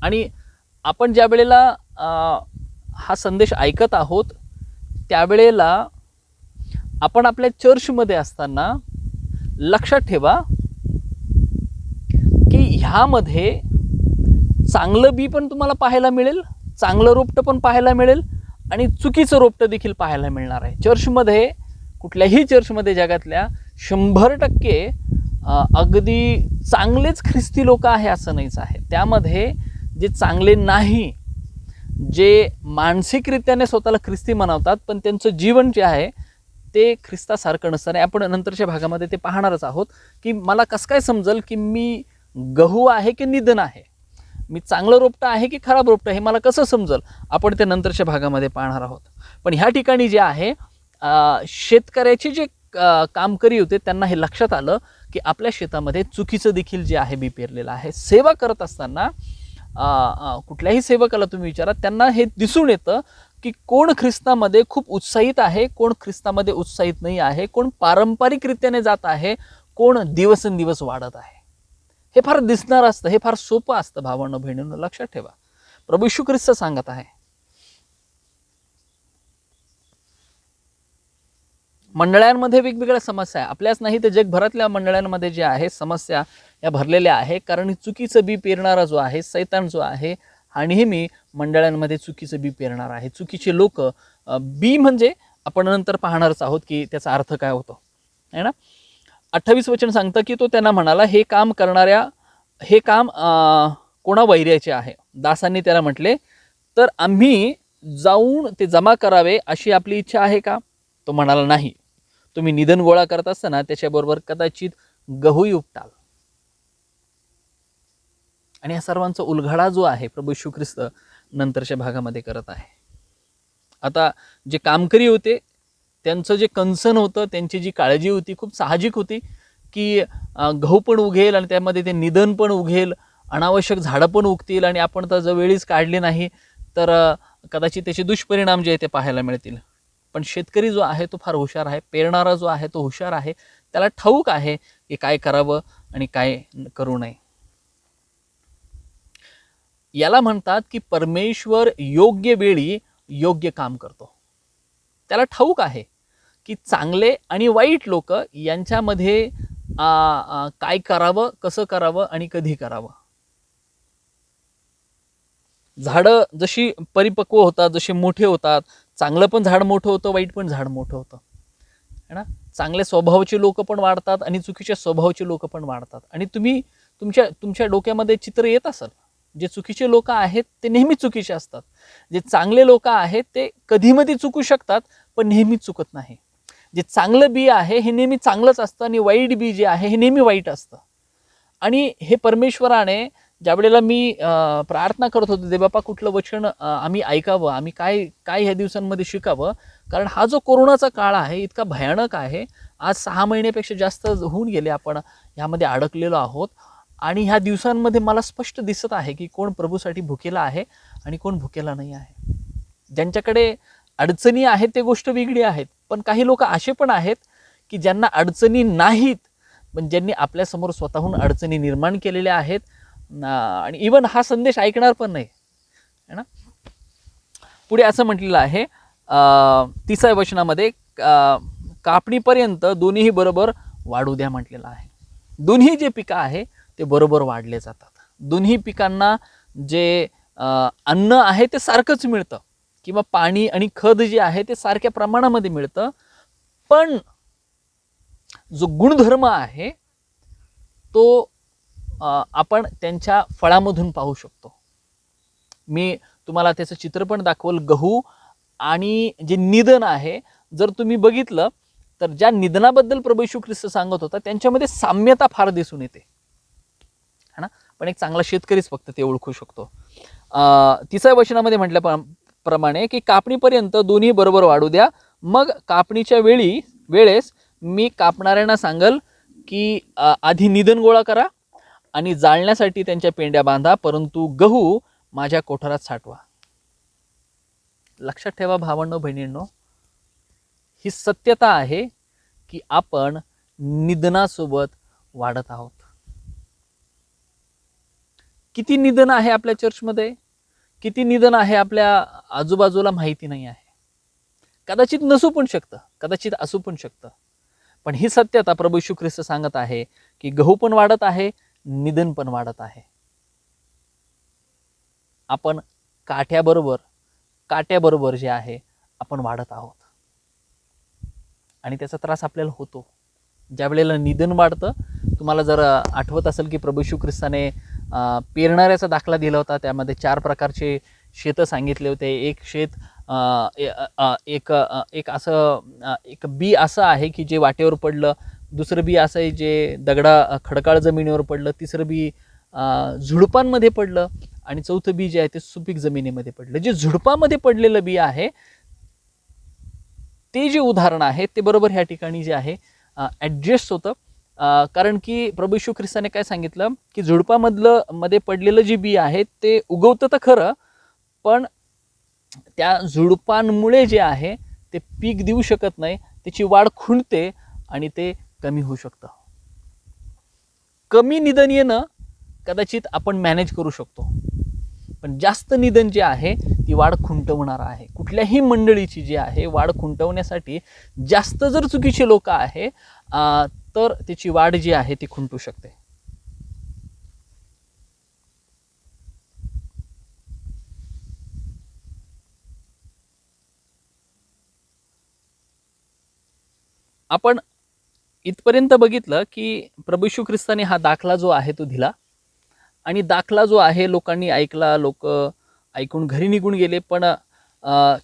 आणि आपण ज्या वेळेला हा संदेश ऐकत आहोत त्यावेळेला आपण आपल्या चर्चमध्ये असताना लक्षात ठेवा की ह्यामध्ये चांगलं बी पण तुम्हाला पाहायला मिळेल, चांगलं रोपटं पण पाहायला मिळेल आणि चुकीचं रोपटं देखील पाहायला मिळणार आहे. चर्चमध्ये, कुठल्याही चर्चमध्ये जगातल्या 100% अगदी चांगलेच ख्रिस्ती लोक आहे असं नाहीच आहे. त्यामध्ये जे चांगले नाही, जे मानसिकरित्याने स्वतःला ख्रिस्ती मानवतात पण त्यांचं जीवन जे आहे ते ख्रिस्तासारखं नसतं. आणि आपण नंतरच्या भागामध्ये ते पाहणारच आहोत की मला कसं काय समजेल की मी गहू आहे की निधन आहे, मी चांगलं रोपटं आहे की खराब रोपटं, हे मला कसं समजेल, आपण ते नंतरच्या भागामध्ये पाहणार आहोत. पण ह्या ठिकाणी जे आहे शेतकऱ्याचे जे कामकरी होते त्यांना हे लक्षात आलं की आपल्या शेतामध्ये चुकीचं देखील जे आहे बी पेरलेलं आहे. सेवा करत असताना कुठल्याही सेवकाला तुम्ही विचारा, त्यांना हे दिसून येतं की कोण ख्रिस्तामध्ये खूप उत्साहित आहे, कोण ख्रिस्तामध्ये उत्साहित नाही आहे, कोण पारंपरिकरित्याने जात आहे, कोण दिवसेंदिवस वाढत आहे. हे फार दिसणार असतं, हे फार सोपं असतं. भावांनो बहिणींनो लक्षात ठेवा, प्रभू येशू ख्रिस्त सांगत आहे. मंडळांमध्ये वेगवेगळ्या समस्या आहे, आपल्याच नाही तर जगभरातल्या मंडळांमध्ये जे आहे समस्या या भरलेल्या आहे. कारण चुकीचं बी पेरणारा जो आहे सैतान जो आहे हा नेहमी मंडळांमध्ये चुकीचं बी पेरणार आहे. चुकीचे लोक, बी म्हणजे आपण नंतर पाहणारच आहोत की त्याचा अर्थ काय होतो, है ना. 28 वचन सांगतं की तो त्यांना म्हणाला, हे काम कोणा वैर्याचे आहे? दासांनी त्याला म्हटले, तर आम्ही जाऊन ते जमा करावे अशी आपली इच्छा आहे का? तो म्हणाला, नाही. तुम्ही निधन गोळा करत असताना त्याच्याबरोबर कदाचित गहूही उपटाल. आणि या सर्वांचा उलगडा जो आहे प्रभू येशू ख्रिस्त नंतरच्या भागामध्ये करत आहे. आता जे कामकरी होते त्यांचं जे कन्सर्न होतं, त्यांची जी काळजी होती खूप साहजिक होती की गहू पण उगेल आणि त्यामध्ये ते निधन पण उगेल, अनावश्यक झाडं पण उगतील आणि आपण तर जर वेळीच काढली नाही तर कदाचित त्याचे दुष्परिणाम जे आहे ते पाहायला मिळतील. पण शेतकरी जो आहे तो फार हुशार आहे, पेरणारा जो आहे तो हुशार आहे, त्याला ठाऊक आहे की काय करावं आणि काय करू नये. याला म्हणतात की परमेश्वर योग्य वेळी योग्य काम करतो. त्याला ठाऊक आहे की चांगले आणि वाईट लोक यांच्यामध्ये काय करावं, कसं करावं आणि कधी करावं. झाडं जशी परिपक्व होतात, जसे मोठे होतात, चांगलं पण झाड मोठं होतं, वाईट पण झाड मोठं होतं, है ना. चांगल्या स्वभावाचे लोक पण वाढतात आणि चुकीच्या स्वभावाचे लोक पण वाढतात. आणि तुम्ही तुमच्या डोक्यामध्ये चित्र येत असेल, जे चुकीचे लोक आहेत ते नेहमी चुकीचे असतात, जे चांगले लोक आहेत ते कधीमध्ये चुकू शकतात पण नेहमी चुकत नाही. जे चांगलं बी आहे हे नेहमी चांगलंच असतं आणि वाईट बी जे आहे हे नेहमी वाईट असतं. आणि हे परमेश्वराने ज्यावेळेला मी प्रार्थना करत होतो, देवबापा कुठलं वचन आम्ही ऐकावं, आम्ही काय काय ह्या दिवसांमध्ये शिकावं, कारण हा जो कोरोनाचा काळ आहे इतका भयानक आहे. आज 6 महिन्यापेक्षा जास्त होऊन गेले आपण ह्यामध्ये अडकलेलो आहोत. आणि ह्या दिवसांमध्ये मला स्पष्ट दिसत आहे की कोण प्रभूसाठी भुकेला आहे आणि कोण भुकेला नाही आहे. ज्यांच्याकडे अडचणी आहेत ते गोष्ट वेगळी आहेत, पण काही लोक असे पण आहेत की ज्यांना अडचणी नाहीत, पण ज्यांनी आपल्यासमोर स्वतःहून अडचणी निर्माण केलेल्या आहेत आणि इवन हा संदेश ऐकणार पण नाही, है ना. पुढे असं म्हटलेलं आहे 30व्या वचनामध्ये, कापणीपर्यंत दोन्हीही बरोबर वाढू द्या म्हटलेलं आहे. दोन्ही जे पिकं आहे ते बरोबर वाढले जातात. दोन्ही पिकांना जे अन्न आहे ते सारखंच मिळतं किंवा पाणी आणि खत जे आहे ते सारख्या प्रमाणामध्ये मिळतं, पण जो गुणधर्म आहे तो आपण त्यांच्या फळामधून पाहू शकतो. मी तुम्हाला त्याचं चित्र पण दाखवल. गहू आणि जे निधन आहे, जर तुम्ही बघितलं तर ज्या निधनाबद्दल प्रभू येशू ख्रिस्त सांगत होता त्यांच्यामध्ये साम्यता फार दिसून येते, है ना. पण एक चांगला शेतकरीच फक्त ते ओळखू शकतो. 30व्या वचनामध्ये म्हटल्याप्रमाणे की कापणीपर्यंत दोन्ही बरोबर वाढू द्या, मग कापणीच्या वेळेस मी कापणाऱ्यांना सांगल की आधी निधन गोळा करा आणि जाळण्यासाठी त्यांच्या पेंड्या बांधा, परंतु गहू माझ्या कोठारात साठवा. लक्षात ठेवा भावांनो बहिणींनो, ही सत्यता आहे की आपण निधनासोबत वाढत आहोत. किती निधन आहे आपल्या चर्चमध्ये, किती निधन आहे आपल्या आजूबाजूला माहिती नाही आहे. कदाचित नसू पण शकतं, कदाचित असू पण शकतं, पण ही सत्यता प्रभू येशू ख्रिस्त सांगत आहे की गहू पण वाढत आहे, निधन पण वाढत आहे. आपण काट्याबरोबर जे आहे आपण वाढत आहोत आणि त्याचा त्रास आपल्याला होतो. ज्या वेळेला निधन वाढतं, तुम्हाला जर आठवत असेल की प्रभू येशू ख्रिस्ताने पेरणाऱ्याचा दाखला दिला होता. त्यामध्ये 4 प्रकारचे शेतं सांगितले होते. एक शेत एक बी असं आहे की जे वाटेवर पडलं, दुसरं बी असं आहे जे खडकाळ जमिनीवर पडलं, तिसरं बी झुडपांमध्ये पडलं आणि चौथं बी जे आहे ते सुपीक जमिनीमध्ये पडलं. जे झुडपामध्ये पडलेलं बी आहे ते जे उदाहरण आहे ते बरोबर ह्या ठिकाणी जे आहे ॲडजस्ट होतं. कारण की प्रभू येशू ख्रिस्ताने काय सांगितलं की मध्ये पडलेलं जे बी आहे ते उगवतं तर खरं, पण त्या झुडपांमुळे जे आहे ते पीक देऊ शकत नाही, त्याची वाढ खुंटते आणि ते कमी होऊ शकतं. कमी निधन येणं कदाचित आपण मॅनेज करू शकतो, पण जास्त निधन जे आहे ती वाढ खुंटवणार आहे. कुठल्याही मंडळीची जी आहे वाढ खुंटवण्यासाठी जास्त जर चुकीचे लोक आहे तर त्याची वाढ जी आहे ती खुंटू शकते. आपण इथपर्यंत बघितलं की प्रभू येशू ख्रिस्ताने हा दाखला जो आहे तो दिला आणि दाखला जो आहे लोकांनी ऐकला, लोक ऐकून घरी निघून गेले. पण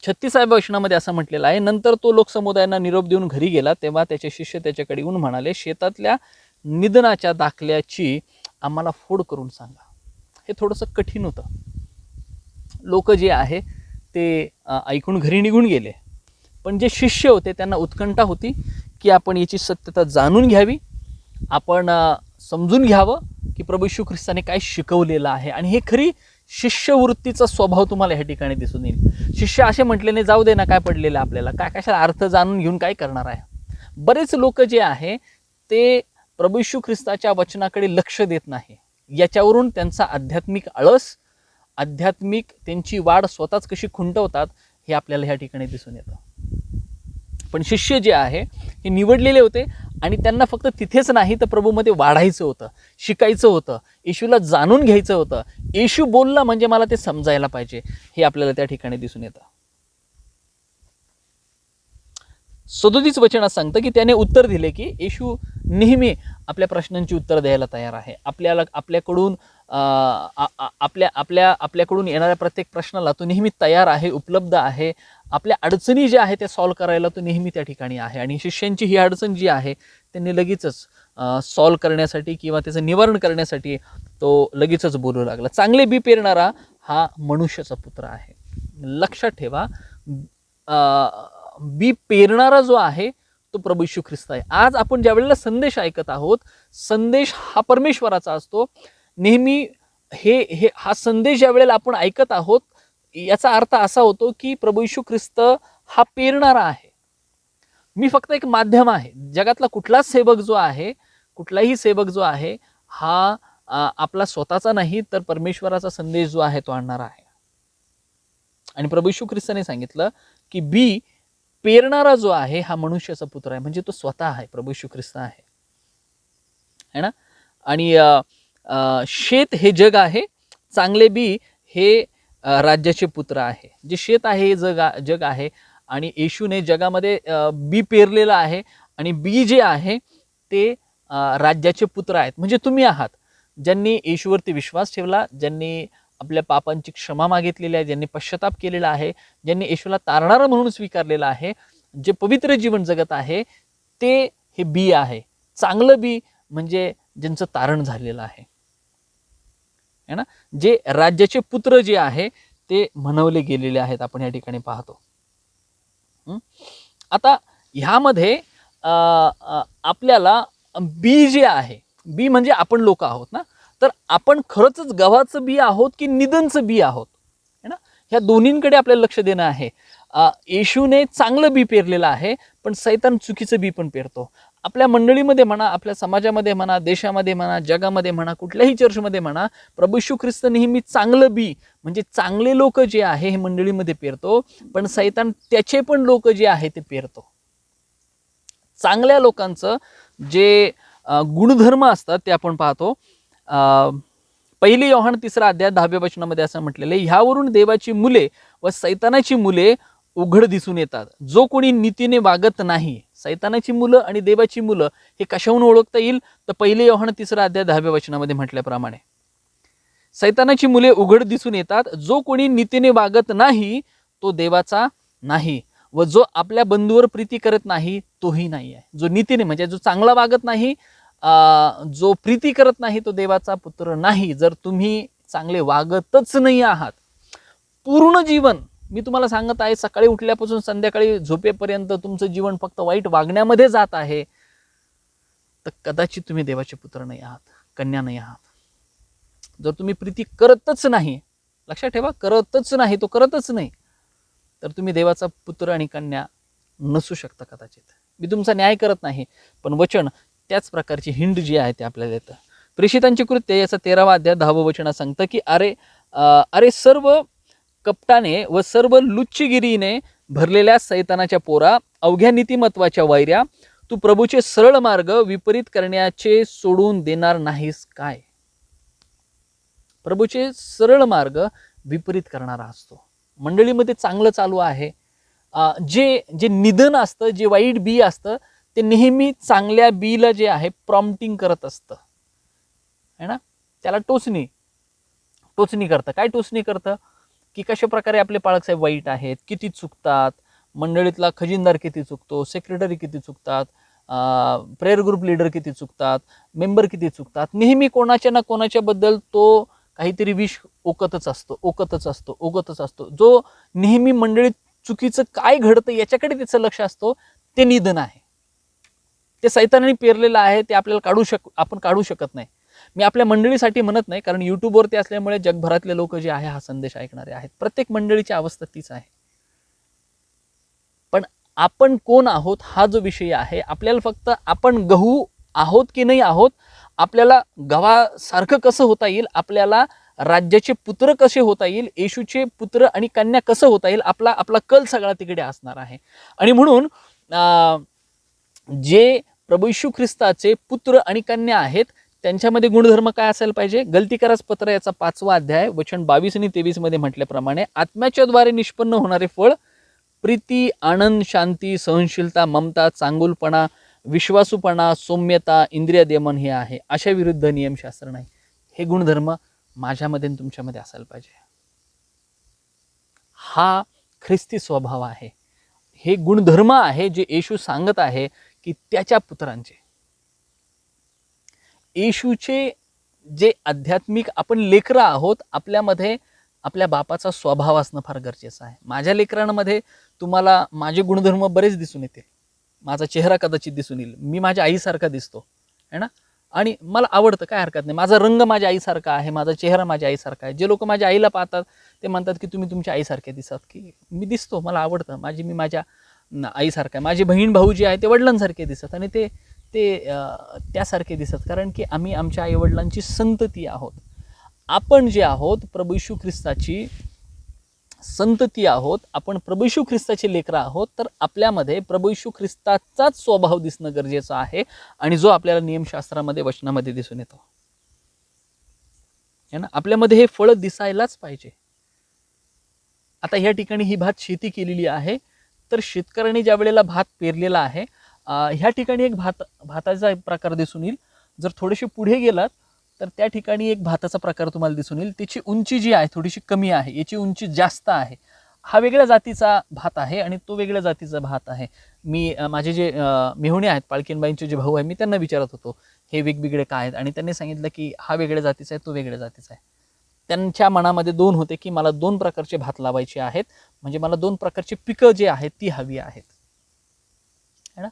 36व्या वचनामध्ये असं म्हटलेलं आहे, नंतर तो लोकसमुदायांना निरोप देऊन घरी गेला, तेव्हा त्याचे शिष्य त्याच्याकडे येऊन म्हणाले, शेतातल्या निधनाच्या दाखल्याची आम्हाला फोड करून सांगा. हे थोडंसं कठीण होतं. लोक जे आहे ते ऐकून घरी निघून गेले, पण जे शिष्य होते त्यांना उत्कंठा होती की आपण याची सत्यता जाणून घ्यावी, आपण समजून घ्यावं की प्रभू येशू ख्रिस्ताने काय शिकवलेलं आहे. आणि हे खरी शिष्यवृत्तीचा स्वभाव तुम्हाला ह्या ठिकाणी दिसून येईल. शिष्य असे म्हटले नाही, जाऊ दे ना, काय पडलेलं आपल्याला, काय कशाला अर्थ जाणून घेऊन काय करणार आहे. बरेच लोक जे आहे ते प्रभू येशू ख्रिस्ताच्या वचनाकडे लक्ष देत नाही. याच्यावरून त्यांचा आध्यात्मिक आळस, आध्यात्मिक त्यांची वाढ स्वतःच कशी खुंटवतात हे आपल्याला ह्या ठिकाणी दिसून येतं. पण शिष्य जे आहे हे निवडलेले होते आणि त्यांना फक्त तिथेच नाही तर प्रभूमध्ये वाढायचं होतं, शिकायचं होतं, येशूला जाणून घ्यायचं होतं. येशू बोलला म्हणजे मला ते समजायला पाहिजे, हे आपल्याला त्या ठिकाणी दिसून येतं. 37 वचनात सांगतं की त्याने उत्तर दिले की येशू नेहमी आपल्या प्रश्नांची उत्तर द्यायला तयार आहे. आपल्याकडून आपल्याकडून येणाऱ्या प्रत्येक प्रश्नाला तो नेहमी तयार आहे, उपलब्ध आहे आपल्या अडचणी ज्या आहेत त्या सॉल्व्ह करायला तो नेहमी त्या ठिकाणी आहे. आणि शिष्यांची ही अडचण जी आहे त्यांनी लगेचच सॉल्व्ह करण्यासाठी किंवा त्याचं निवारण करण्यासाठी तो लगेचच बोलू लागला. चांगले बी पेरणारा हा मनुष्याचा पुत्र आहे. लक्षात ठेवा, बी पेरणारा जो आहे तो प्रभू येशू ख्रिस्त आहे. आज आपण ज्या वेळेला संदेश ऐकत आहोत, संदेश हा परमेश्वराचा असतो. नेहमी हे हा संदेश ज्या वेळेला आपण ऐकत आहोत याचा अर्थ असा होतो की प्रभू येशू ख्रिस्त हा पेरणारा आहे. मी फक्त एक माध्यम आहे. जगातला कुठलाच सेवक जो आहे, कुठलाही सेवक जो आहे हा आपला स्वतःचा नाही तर परमेश्वराचा संदेश जो आहे तो आणणारा आहे. आणि प्रभू येशू ख्रिस्ताने सांगितलं की बी पेरणारा जो आहे हा मनुष्याचा पुत्र आहे, म्हणजे तो स्वतः आहे, प्रभू येशू ख्रिस्त आहे, है ना. आणि शेत हे जग आहे, चांगले बी हे राज्याचे पुत्र आहे. जे शेत आहे हे जग आहे आणि येशूने जगामध्ये बी पेरलेलं आहे आणि बी जे आहे ते राज्याचे पुत्र आहेत, म्हणजे तुम्ही आहात. ज्यांनी येशूवरती विश्वास ठेवला, ज्यांनी आपल्या पापांची क्षमा मागितलेली आहे, ज्यांनी पश्चाताप केलेला आहे, ज्यांनी येशूला तारणारा म्हणून स्वीकारलेला आहे, जे पवित्र जीवन जगत आहे ते हे बी आहे. चांगलं बी म्हणजे ज्यांचं तारण झालेलं आहे, है ना. जे राज्याचे पुत्र जे आहे ते म्हणवले गेलेले आहेत, आपण या ठिकाणी पाहतो. आता ह्यामध्ये आपल्याला बी जे आहे, बी म्हणजे आपण लोक आहोत ना, तर आपण खरंच गव्हाचं बी आहोत की निधनचं बी आहोत, है ना. ह्या दोन्हींकडे आपल्याला लक्ष देणं आहे. येशूने चांगलं बी पेरलेलं आहे, पण सैतान चुकीचं बी पण पेरतो. आपल्या मंडळीमध्ये म्हणा, आपल्या समाजामध्ये म्हणा, देशामध्ये म्हणा, जगामध्ये म्हणा, कुठल्याही चर्चमध्ये म्हणा, प्रभू येशू ख्रिस्त नेहमी चांगलं बी म्हणजे चांगले लोक जे आहे हे मंडळीमध्ये पेरतो, पण सैतान त्याचे पण लोक जे आहे ते पेरतो. चांगल्या लोकांचं जे गुणधर्म असतात ते आपण पाहतो. 1 योहान 3 अध्याय 10व्या वचनामध्ये असं म्हटलेलं आहे, ह्यावरून देवाची मुले व सैतानाची मुले उघड दिसून येतात. जो कोणी नीतीने वागत नाही, सैतानाची मुलं आणि देवाची मुलं हे कशाहून ओळखता येईल, तर 1 योहान 3 अध्याय 10व्या वचनामध्ये म्हटल्याप्रमाणे सैतानाची मुले उघड दिसून येतात. जो कोणी नीतीने वागत नाही तो देवाचा नाही, व जो आपल्या बंधूवर प्रीती करत नाही तोही नाही आहे. जो नीतीने म्हणजे जो चांगला वागत नाही, जो प्रीती करत नाही तो देवाचा पुत्र नाही. जर तुम्ही चांगले वागतच नाही आहात पूर्ण जीवन, मी तुम्हाला सांगत आहे, सकाळी उठल्यापासून संध्याकाळी झोपेपर्यंत तुमचं जीवन फक्त वाईट वागण्यामध्ये जात आहे, तर कदाचित तुम्ही देवाचे पुत्र नाही आहात, कन्या नाही आहात. जर तुम्ही प्रीती करतच नाही, लक्षात ठेवा, करतच नाही, तो करतच नाही, तर तुम्ही देवाचा पुत्र आणि कन्या नसू शकता कदाचित. मी तुमचा न्याय करत नाही, पण वचन त्याच प्रकारची हिंड जी आहे ते आपल्याला देतं. प्रेषितांची कृत्य याचा 13वा अध्याय 10वं वचन सांगतं की अरे सर्व कपटाने व सर्व लुच्चगिरीने भरलेल्या सैतानाच्या पोरा, अवघ्या नीतिमत्वाच्या वैऱ्या, तू प्रभूचे सरळ मार्ग विपरीत करण्याचे सोडून देणार नाहीस काय. प्रभूचे सरळ मार्ग विपरीत करणारा असतो. मंडळीमध्ये चांगलं चालू आहे, जे निधन असतं, जे वाईट बी असतं ते नेहमी चांगल्या बीला जे आहे प्रॉम्प्टिंग करत असतं, है ना. त्याला टोचणी करतं. काय टोचणी करतं की कशा प्रकारे आपले पाळकसाहेब वाईट आहेत, किती चुकतात, मंडळीतला खजिनदार किती चुकतो, सेक्रेटरी किती चुकतात, प्रेयर ग्रुप लीडर किती चुकतात, मेंबर किती चुकतात. नेहमी कोणाच्या ना कोणाच्या बद्दल तो काहीतरी विष ओकतच असतो. जो नेहमी मंडळीत चुकीचं काय घडतं याच्याकडे त्याचं लक्ष असतो, ते निधन आहे. ते सैतानाने पेरलेलं आहे, ते आपल्याला आपण काढू शकत नाही. मी आपल्या मंडळीसाठी म्हणत नाही, कारण युट्यूबवरती असल्यामुळे जगभरातले लोक जे आहे हा संदेश ऐकणारे आहेत. प्रत्येक मंडळीची अवस्था तीच आहे. पण आपण कोण आहोत हा जो विषय आहे, आपल्याला फक्त आपण गहू आहोत की नाही आहोत, आपल्याला गव्हासारखं कसं होता येईल, आपल्याला राज्याचे पुत्र कसे होता येईल, येशूचे पुत्र आणि कन्या कसं होता येईल, आपला कल सगळा तिकडे असणार आहे. आणि म्हणून जे प्रभू येशू ख्रिस्ताचे पुत्र आणि कन्या आहेत त्यांच्यामध्ये गुणधर्म काय असायला पाहिजे. गलतीकारास पत्र याचा 5वा अध्याय वचन 22 आणि 23 मध्ये म्हटल्याप्रमाणे आत्म्याच्या द्वारे निष्पन्न होणारे फळ प्रीती, आनंद, शांती, सहनशीलता, ममता, चांगुलपणा, विश्वासूपणा, सौम्यता, इंद्रिय दमन हे आहे. अशा विरुद्ध नियमशास्त्र नाही. हे गुणधर्म माझ्यामध्ये आणि तुमच्यामध्ये असायला पाहिजे. हा ख्रिस्ती स्वभाव आहे, हे गुणधर्म आहे जे येशू सांगत आहे की त्याच्या पुत्रांचे, येशूचे जे आध्यात्मिक आपण लेकरं आहोत, आपल्यामध्ये आपल्या बापाचा स्वभाव असणं फार गरजेचं आहे. माझ्या लेकरांमध्ये तुम्हाला माझे गुणधर्म बरेच दिसून येतील, माझा चेहरा कदाचित दिसून येईल, मी माझ्या आईसारखा दिसतो है ना, आणि मला आवडतं, काय हरकत नाही, माझा रंग माझ्या आईसारखा आहे, माझा चेहरा माझ्या आईसारखा आहे. जे लोक माझ्या आईला पाहतात ते म्हणतात की तुम्ही तुमच्या आईसारखे दिसत, की मी दिसतो, मला आवडतं, मी माझ्या आईसारखा आहे. माझी बहीण भाऊ जे आहे ते वडिलांसारखे दिसत आणि ते त्यासारखे दिसत, कारण की आम्ही आमच्या आईवडिलांची संतती आहोत. आपण जे आहोत प्रभू येशू ख्रिस्ताची संतती आहोत, आपण प्रभू येशू ख्रिस्ताचे लेकरं आहोत, तर आपल्यामध्ये प्रभू येशू ख्रिस्ताचाच स्वभाव दिसणं गरजेचं आहे, आणि जो आपल्याला नियमशास्त्रामध्ये वचनामध्ये दिसून येतो है ना. आपल्यामध्ये हे फळ दिसायलाच पाहिजे. आता ह्या ठिकाणी ही भात शेती केलेली आहे, तर शेतकऱ्यांनी ज्या वेळेला भात पेरलेला आहे, ह्या ठिकाणी एक भाताचा प्रकार दिसून येईल. जर थोडेसे पुढे गेलात तर त्या ठिकाणी एक भाताचा प्रकार तुम्हाला दिसून येईल. त्याची उंची जी आहे थोडीशी कमी आहे, याची उंची जास्त आहे. हा वेगळ्या जातीचा भात आहे आणि तो वेगळ्या जातीचा भात आहे. मी माझे जे मेहुणे आहेत, पालखीनबाईंचे जे भाऊ आहे, मी त्यांना विचारत होतो हे वेगवेगळे काय आहेत, आणि त्यांनी सांगितलं की हा वेगळ्या जातीचा आहे, तो वेगळ्या जातीचा आहे. त्यांच्या मनामध्ये दोन होते की मला दोन प्रकारचे भात लावायचे आहेत, म्हणजे मला दोन प्रकारची पिकं जी आहेत ती हवी आहेत है ना.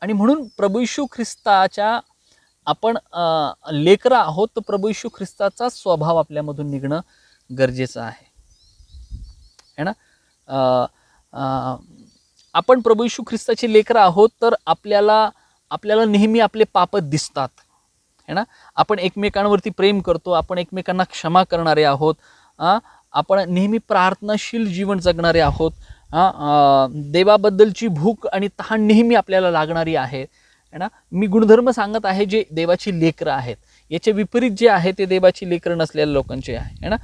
आणि म्हणून प्रभू येशू ख्रिस्ताच्या आपण लेकरं आहोत, तर प्रभू येशू ख्रिस्ताचा स्वभाव आपल्यामधून निघणं गरजेचं आहे है ना. आपण प्रभू येशू ख्रिस्ताचे लेकरं आहोत, तर आपल्याला नेहमी आपले पाप दिसतात है ना. आपण एकमेकांवरती प्रेम करतो, आपण एकमेकांना क्षमा करणारे आहोत, आपण नेहमी प्रार्थनाशील जीवन जगणारे आहोत, देवाबद्दलची भूक आणि तहान नेहमी आपल्याला लागणारी आहे है ना. मी गुणधर्म सांगत आहे जे देवाची लेकरं आहेत, याचे विपरीत जे आहे ते देवाची लेकरं नसलेल्या लोकांचे आहे है ना.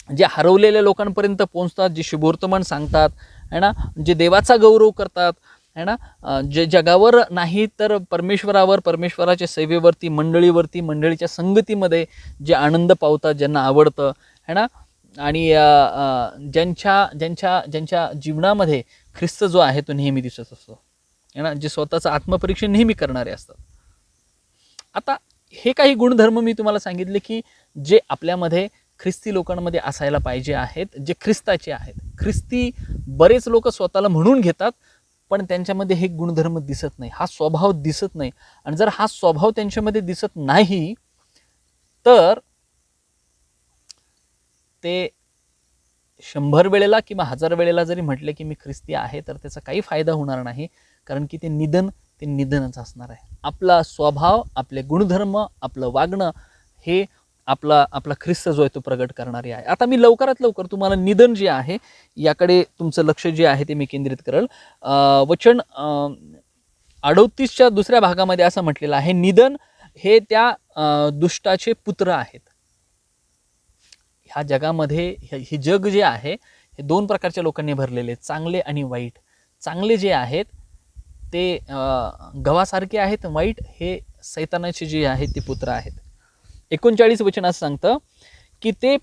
जे हरवलेल्या लोकांपर्यंत पोहोचतात, जे शुभवर्तमान सांगतात है ना, जे देवाचा गौरव करतात है ना, जे जगावर नाही तर परमेश्वरावर, परमेश्वराच्या सेवेवरती, मंडळीवरती, मंडळीच्या संगतीमध्ये जे आनंद पावतात, ज्यांना आवडतं है ना, आणि ज्यांच्या जीवनामध्ये ख्रिस्त जो आहे तो नेहमी दिसत असतो है ना, जे स्वतःचं आत्मपरीक्षण नेहमी करणारे असतात. आता हे काही गुणधर्म मी तुम्हाला सांगितले की जे आपल्यामध्ये ख्रिस्ती लोकांमध्ये असायला पाहिजे आहेत, जे ख्रिस्ताचे आहेत. ख्रिस्ती बरेच लोक स्वतःला म्हणून घेतात, पण त्यांच्यामध्ये हे गुणधर्म दिसत नाही, हा स्वभाव दिसत नाही. आणि जर हा स्वभाव त्यांच्यामध्ये दिसत नाही तर ते 100 वेळेला किंवा 1000 वेळेला जरी म्हटले की मी ख्रिस्ती आहे, तर त्याचा काही फायदा होणार नाही, कारण की ते निधनच असणार आहे. आपला स्वभाव, आपले गुणधर्म, आपलं वागणं हे आपला ख्रिस्त जो आहे तो प्रगट करणारी आहे. आता मी लवकरात लवकर तुम्हाला निधन जे आहे याकडे तुमचं लक्ष जे आहे ते मी केंद्रित करेल. वचन 38च्या दुसऱ्या भागामध्ये असं म्हटलेलं आहे, निधन हे त्या दुष्टाचे पुत्र आहेत. ह्या जगामध्ये हे जग जे आहे हे दोन प्रकारच्या लोकांनी भरलेले, चांगले आणि वाईट. चांगले जे आहेत ते गव्हासारखे आहेत, वाईट हे सैतानाचे जे आहेत ते पुत्र आहेत. 39 वचन असं सांगतं की ते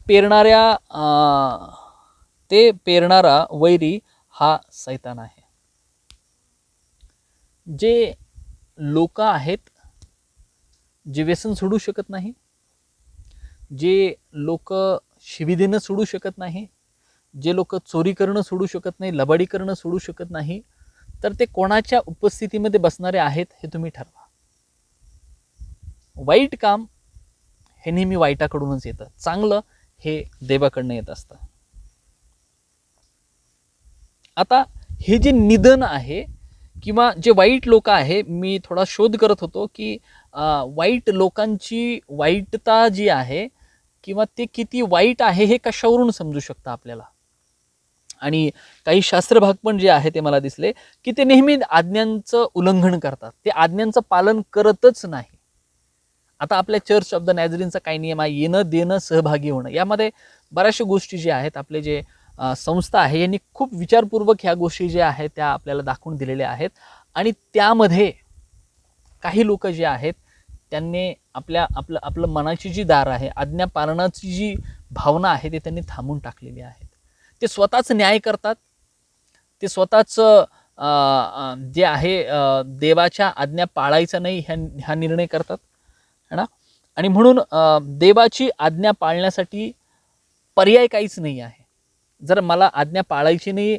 पेरणारा वैरी हा सैतान आहे. जे लोक आहेत जे व्यसन सोडू शकत नाही, जे लोक शिवी देणं सोडू शकत नाही, जे लोक चोरी करणं सोडू शकत नाही, लबाडी करणं सोडू शकत नाही, तर ते कोणाच्या उपस्थितीमध्ये बसणारे आहेत हे तुम्ही ठरवा. वाईट काम हे नेहमी वाईटाकडूनच येतं, चांगलं हे देवाकडनं येत असतं. आता हे जे निधन आहे किंवा जे वाईट लोक आहे, मी थोडा शोध करत होतो की वाईट लोकांची वाईटता जी आहे किंवा ते किती वाईट आहे हे कशावरून समजू शकतं आपल्याला. आणि काही शास्त्रभाग पण जे आहे ते मला दिसले की ते नेहमी आज्ञांचं उल्लंघन करतात, ते आज्ञांचं पालन करतच नाही. आता आपल्या चर्च ऑफ द नॅझरीनचा काय नियम आहे, येणं देणं सहभागी होणं, यामध्ये बऱ्याचशा गोष्टी ज्या आहेत, आपले जे संस्था आहे यांनी खूप विचारपूर्वक ह्या गोष्टी ज्या आहेत त्या आपल्याला दाखवून दिलेल्या आहेत. आणि त्यामध्ये काही लोक जे आहेत त्यांनी आपलं मनाची जी दार आहे, आज्ञा पालनाची जी भावना आहे ते त्यांनी थांबून टाकलेली आहेत. ते स्वतःच न्याय करतात, ते स्वतःच जे आहे देवाच्या आज्ञा पाळायचं नाही हा निर्णय करतात, है ना. आणि म्हणून देवाची आज्ञा पाळण्यासाठी पर्याय काहीच नाही आहे. जर मला आज्ञा पाळायची नाही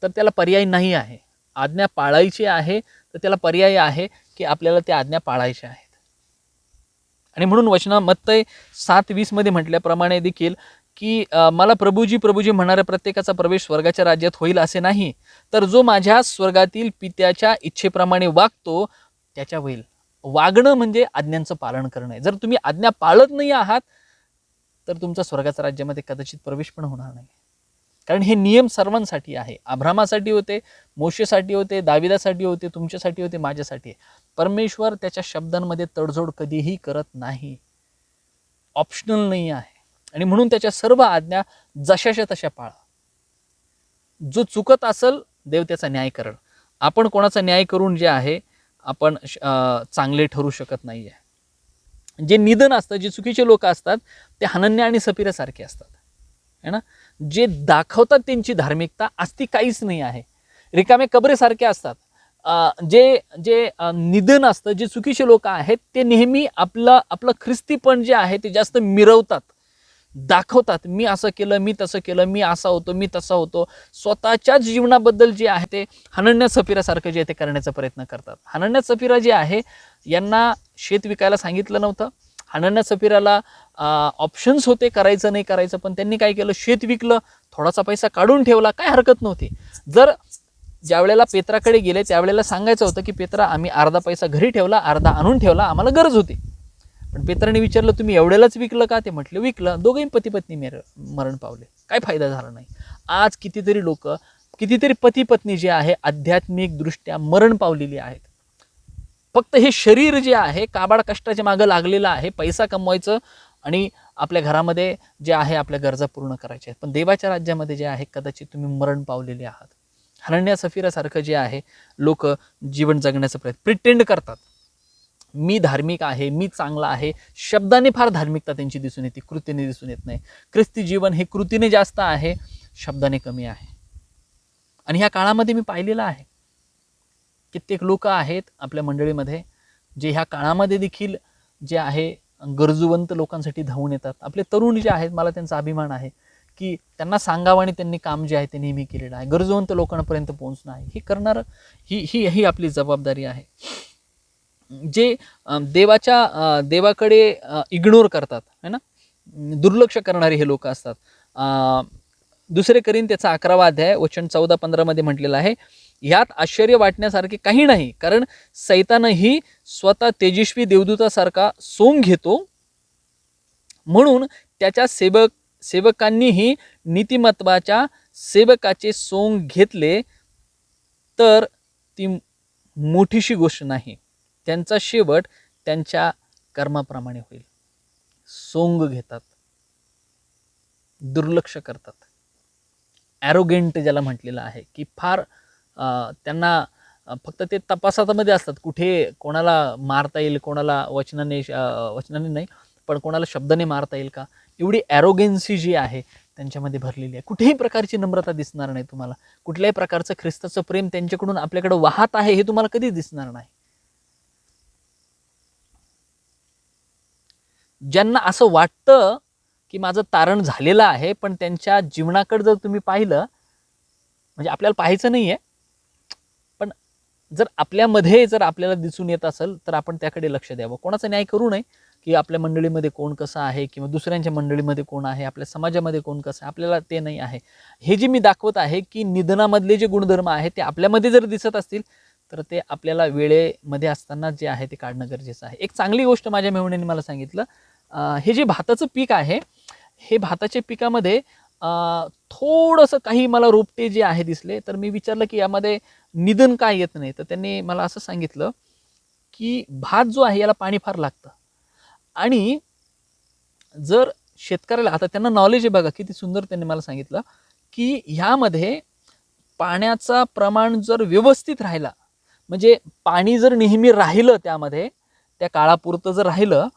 तर त्याला पर्याय नाही आहे. आज्ञा पाळायची आहे तर त्याला पर्याय आहे की आपल्याला त्या आज्ञा पाळायच्या आहेत. आणि म्हणून वचना मत्तई 7:20 मध्ये म्हटल्याप्रमाणे देखील की मला प्रभूजी प्रभूजी म्हणणाऱ्या प्रत्येकाचा प्रवेश स्वर्गाच्या राज्यात होईल असे नाही, तर जो माझ्या स्वर्गातील पित्याच्या इच्छेप्रमाणे वागतो त्याच्या होईल. वागणं म्हणजे आज्ञांचं पालन करणं आहे. जर तुम्ही आज्ञा पाळत नाही आहात तर तुमचा स्वर्गाच्या राज्यामध्ये कदाचित प्रवेश पण होणार नाही. कारण हे नियम सर्वांसाठी आहे. अब्रामासाठी होते, मोशेसाठी होते, दाविदासाठी होते, तुमच्यासाठी होते, माझ्यासाठी. परमेश्वर त्याच्या शब्दांमध्ये तडजोड कधीही करत नाही, ऑप्शनल नाही आहे. आणि म्हणून त्याच्या सर्व आज्ञा जशाच्या तशा पाळा. जो चुकत असेल देव त्याचा न्याय करेल. आपण कोणाचा न्याय करून जे आहे आपण चांगले ठरू शकत नाहीये. जे निधन असतं, जे चुकीचे लोक असतात ते हनन्या आणि सफीरासारखे असतात, है ना. जे दाखवतात त्यांची धार्मिकता असती काहीच नाही आहे, रिकामे कबरेसारखे असतात. जे जे निधन असतं, जे चुकीचे लोक आहेत ते नेहमी आपलं ख्रिस्तीपण जे आहे ते जास्त मिरवतात, दाखवतात. मी असं केलं, मी तसं केलं, मी असा होतो, मी तसा होतो. स्वतःच्याच जीवनाबद्दल जे आहे ते हनन्या सफीरासारखं जे आहे ते करण्याचा प्रयत्न करतात. हनन्या सफीरा जे आहे यांना शेत विकायला सांगितलं नव्हतं. हनन्या सफीराला ऑप्शन्स होते करायचं नाही करायचं, पण त्यांनी काय केलं, शेत विकलं, थोडासा पैसा काढून ठेवला, काय हरकत नव्हती. जर ज्या वेळेला पेत्राकडे गेले त्यावेळेला सांगायचं होतं की पेत्रा आम्ही अर्धा पैसा घरी ठेवला, अर्धा आणून ठेवला, आम्हाला गरज होती. पण पेत्राने विचारलं तुम्ही एवढ्यालाच विकलं का? ते म्हटलं विकलं. दोघेही पती पत्नी मरण पावले, काय फायदा झाला नाही. आज कितीतरी लोक, कितीतरी पती पत्नी जे आहे आध्यात्मिक दृष्ट्या मरण पावलेली आहेत. फक्त हे शरीर जे आहे काबाड कष्टाच्या मागं लागलेलं आहे, पैसा कमवायचं आणि आपल्या घरामध्ये जे आहे आपल्या गरजा पूर्ण करायच्या आहेत. पण देवाच्या राज्यामध्ये जे आहे कदाचित तुम्ही मरण पावलेले आहात. हनन्या सफीरासारखं जे आहे लोक जीवन जगण्याचा प्रयत्न प्रिटेंड करतात. मी धार्मिक आहे, मी चांगला आहे. शब्दाने फार धार्मिकता त्यांची दिसून येते, कृतीने दिसून येत नाही. ख्रिस्ती जीवन हे कृतीने जास्त आहे, शब्दाने कमी आहे. आणि ह्या काळामध्ये मी पाहिलेलं आहे कित्येक लोक आहेत आपल्या मंडळीमध्ये जे ह्या काळामध्ये देखील जे आहे गरजूवंत लोकांसाठी धावून येतात. आपले तरुण जे आहेत मला त्यांचा अभिमान आहे की त्यांना सांगावं आणि त्यांनी काम जे आहे ते नेहमी केलेलं आहे. गरजूवंत लोकांपर्यंत पोहोचणं आहे हे करणारं ही आपली जबाबदारी आहे. जे देवाकडे इग्नोर करतात, है ना, दुर्लक्ष करणारे हे लोक असतात. 2 कोरिंथ्याचा 11वा अध्याय वचन 14-15 मध्ये म्हटलेलं आहे, यात आश्चर्य वाटण्यासारखे काही नाही, कारण सैतानही स्वतः तेजस्वी देवदूतासारखा सोंग घेतो, म्हणून त्याच्या सेवकांनीही नीतिमत्वाच्या सेवकाचे सोंग घेतले तर ती मोठीशी गोष्ट नाही. त्यांचा शेवट त्यांच्या कर्माप्रमाणे होईल. सोंग घेतात, दुर्लक्ष करतात, ॲरोगेंट ज्याला म्हटलेलं आहे की फार त्यांना फक्त ते तपासामध्ये असतात, कुठे कोणाला मारता येईल, कोणाला वचनाने नाही पण कोणाला शब्दाने मारता येईल का, एवढी ॲरोगेन्सी जी आहे त्यांच्यामध्ये भरलेली आहे. कुठेही प्रकारची नम्रता दिसणार नाही तुम्हाला. कुठल्याही प्रकारचं ख्रिस्ताचं प्रेम त्यांच्याकडून आपल्याकडे वाहत आहे हे तुम्हाला कधीच दिसणार नाही. ज्यांना असं वाटतं की माझं तारण झालेलं आहे, पण त्यांच्या जीवनाकडे जर तुम्ही पाहिलं, म्हणजे आपल्याला पाहायचं नाही आहे, पण जर आपल्यामध्ये जर आपल्याला दिसून येत असेल तर आपण त्याकडे लक्ष द्यावं. कोणाचा न्याय करू नये की आपल्या मंडळीमध्ये कोण कसं आहे किंवा दुसऱ्यांच्या मंडळीमध्ये कोण आहे, आपल्या समाजामध्ये कोण कसं आहे, आपल्याला ते नाही आहे. हे जे मी दाखवत आहे की निधनामधले जे गुणधर्म आहेत ते आपल्यामध्ये जर दिसत असतील तर ते आपल्याला वेळेमध्ये असताना जे आहे ते काढणं गरजेचं आहे. एक चांगली गोष्ट माझ्या मेहुण्याने मला सांगितलं, हे जे भाताचं पीक आहे हे भाताच्या पिकामध्ये थोडंसं काही मला रोपटे जे आहे दिसले, तर मी विचारलं की यामध्ये निधन काय येत नाही, तर त्यांनी मला असं सांगितलं की भात जो आहे याला पाणी फार लागतं आणि जर शेतकऱ्याला, आता त्यांना नॉलेज आहे बघा किती सुंदर त्यांनी मला सांगितलं की ह्यामध्ये पाण्याचा प्रमाण जर व्यवस्थित राहिला, म्हणजे पाणी जर नेहमी राहिलं त्यामध्ये, त्या काळापुरतं जर राहिलं,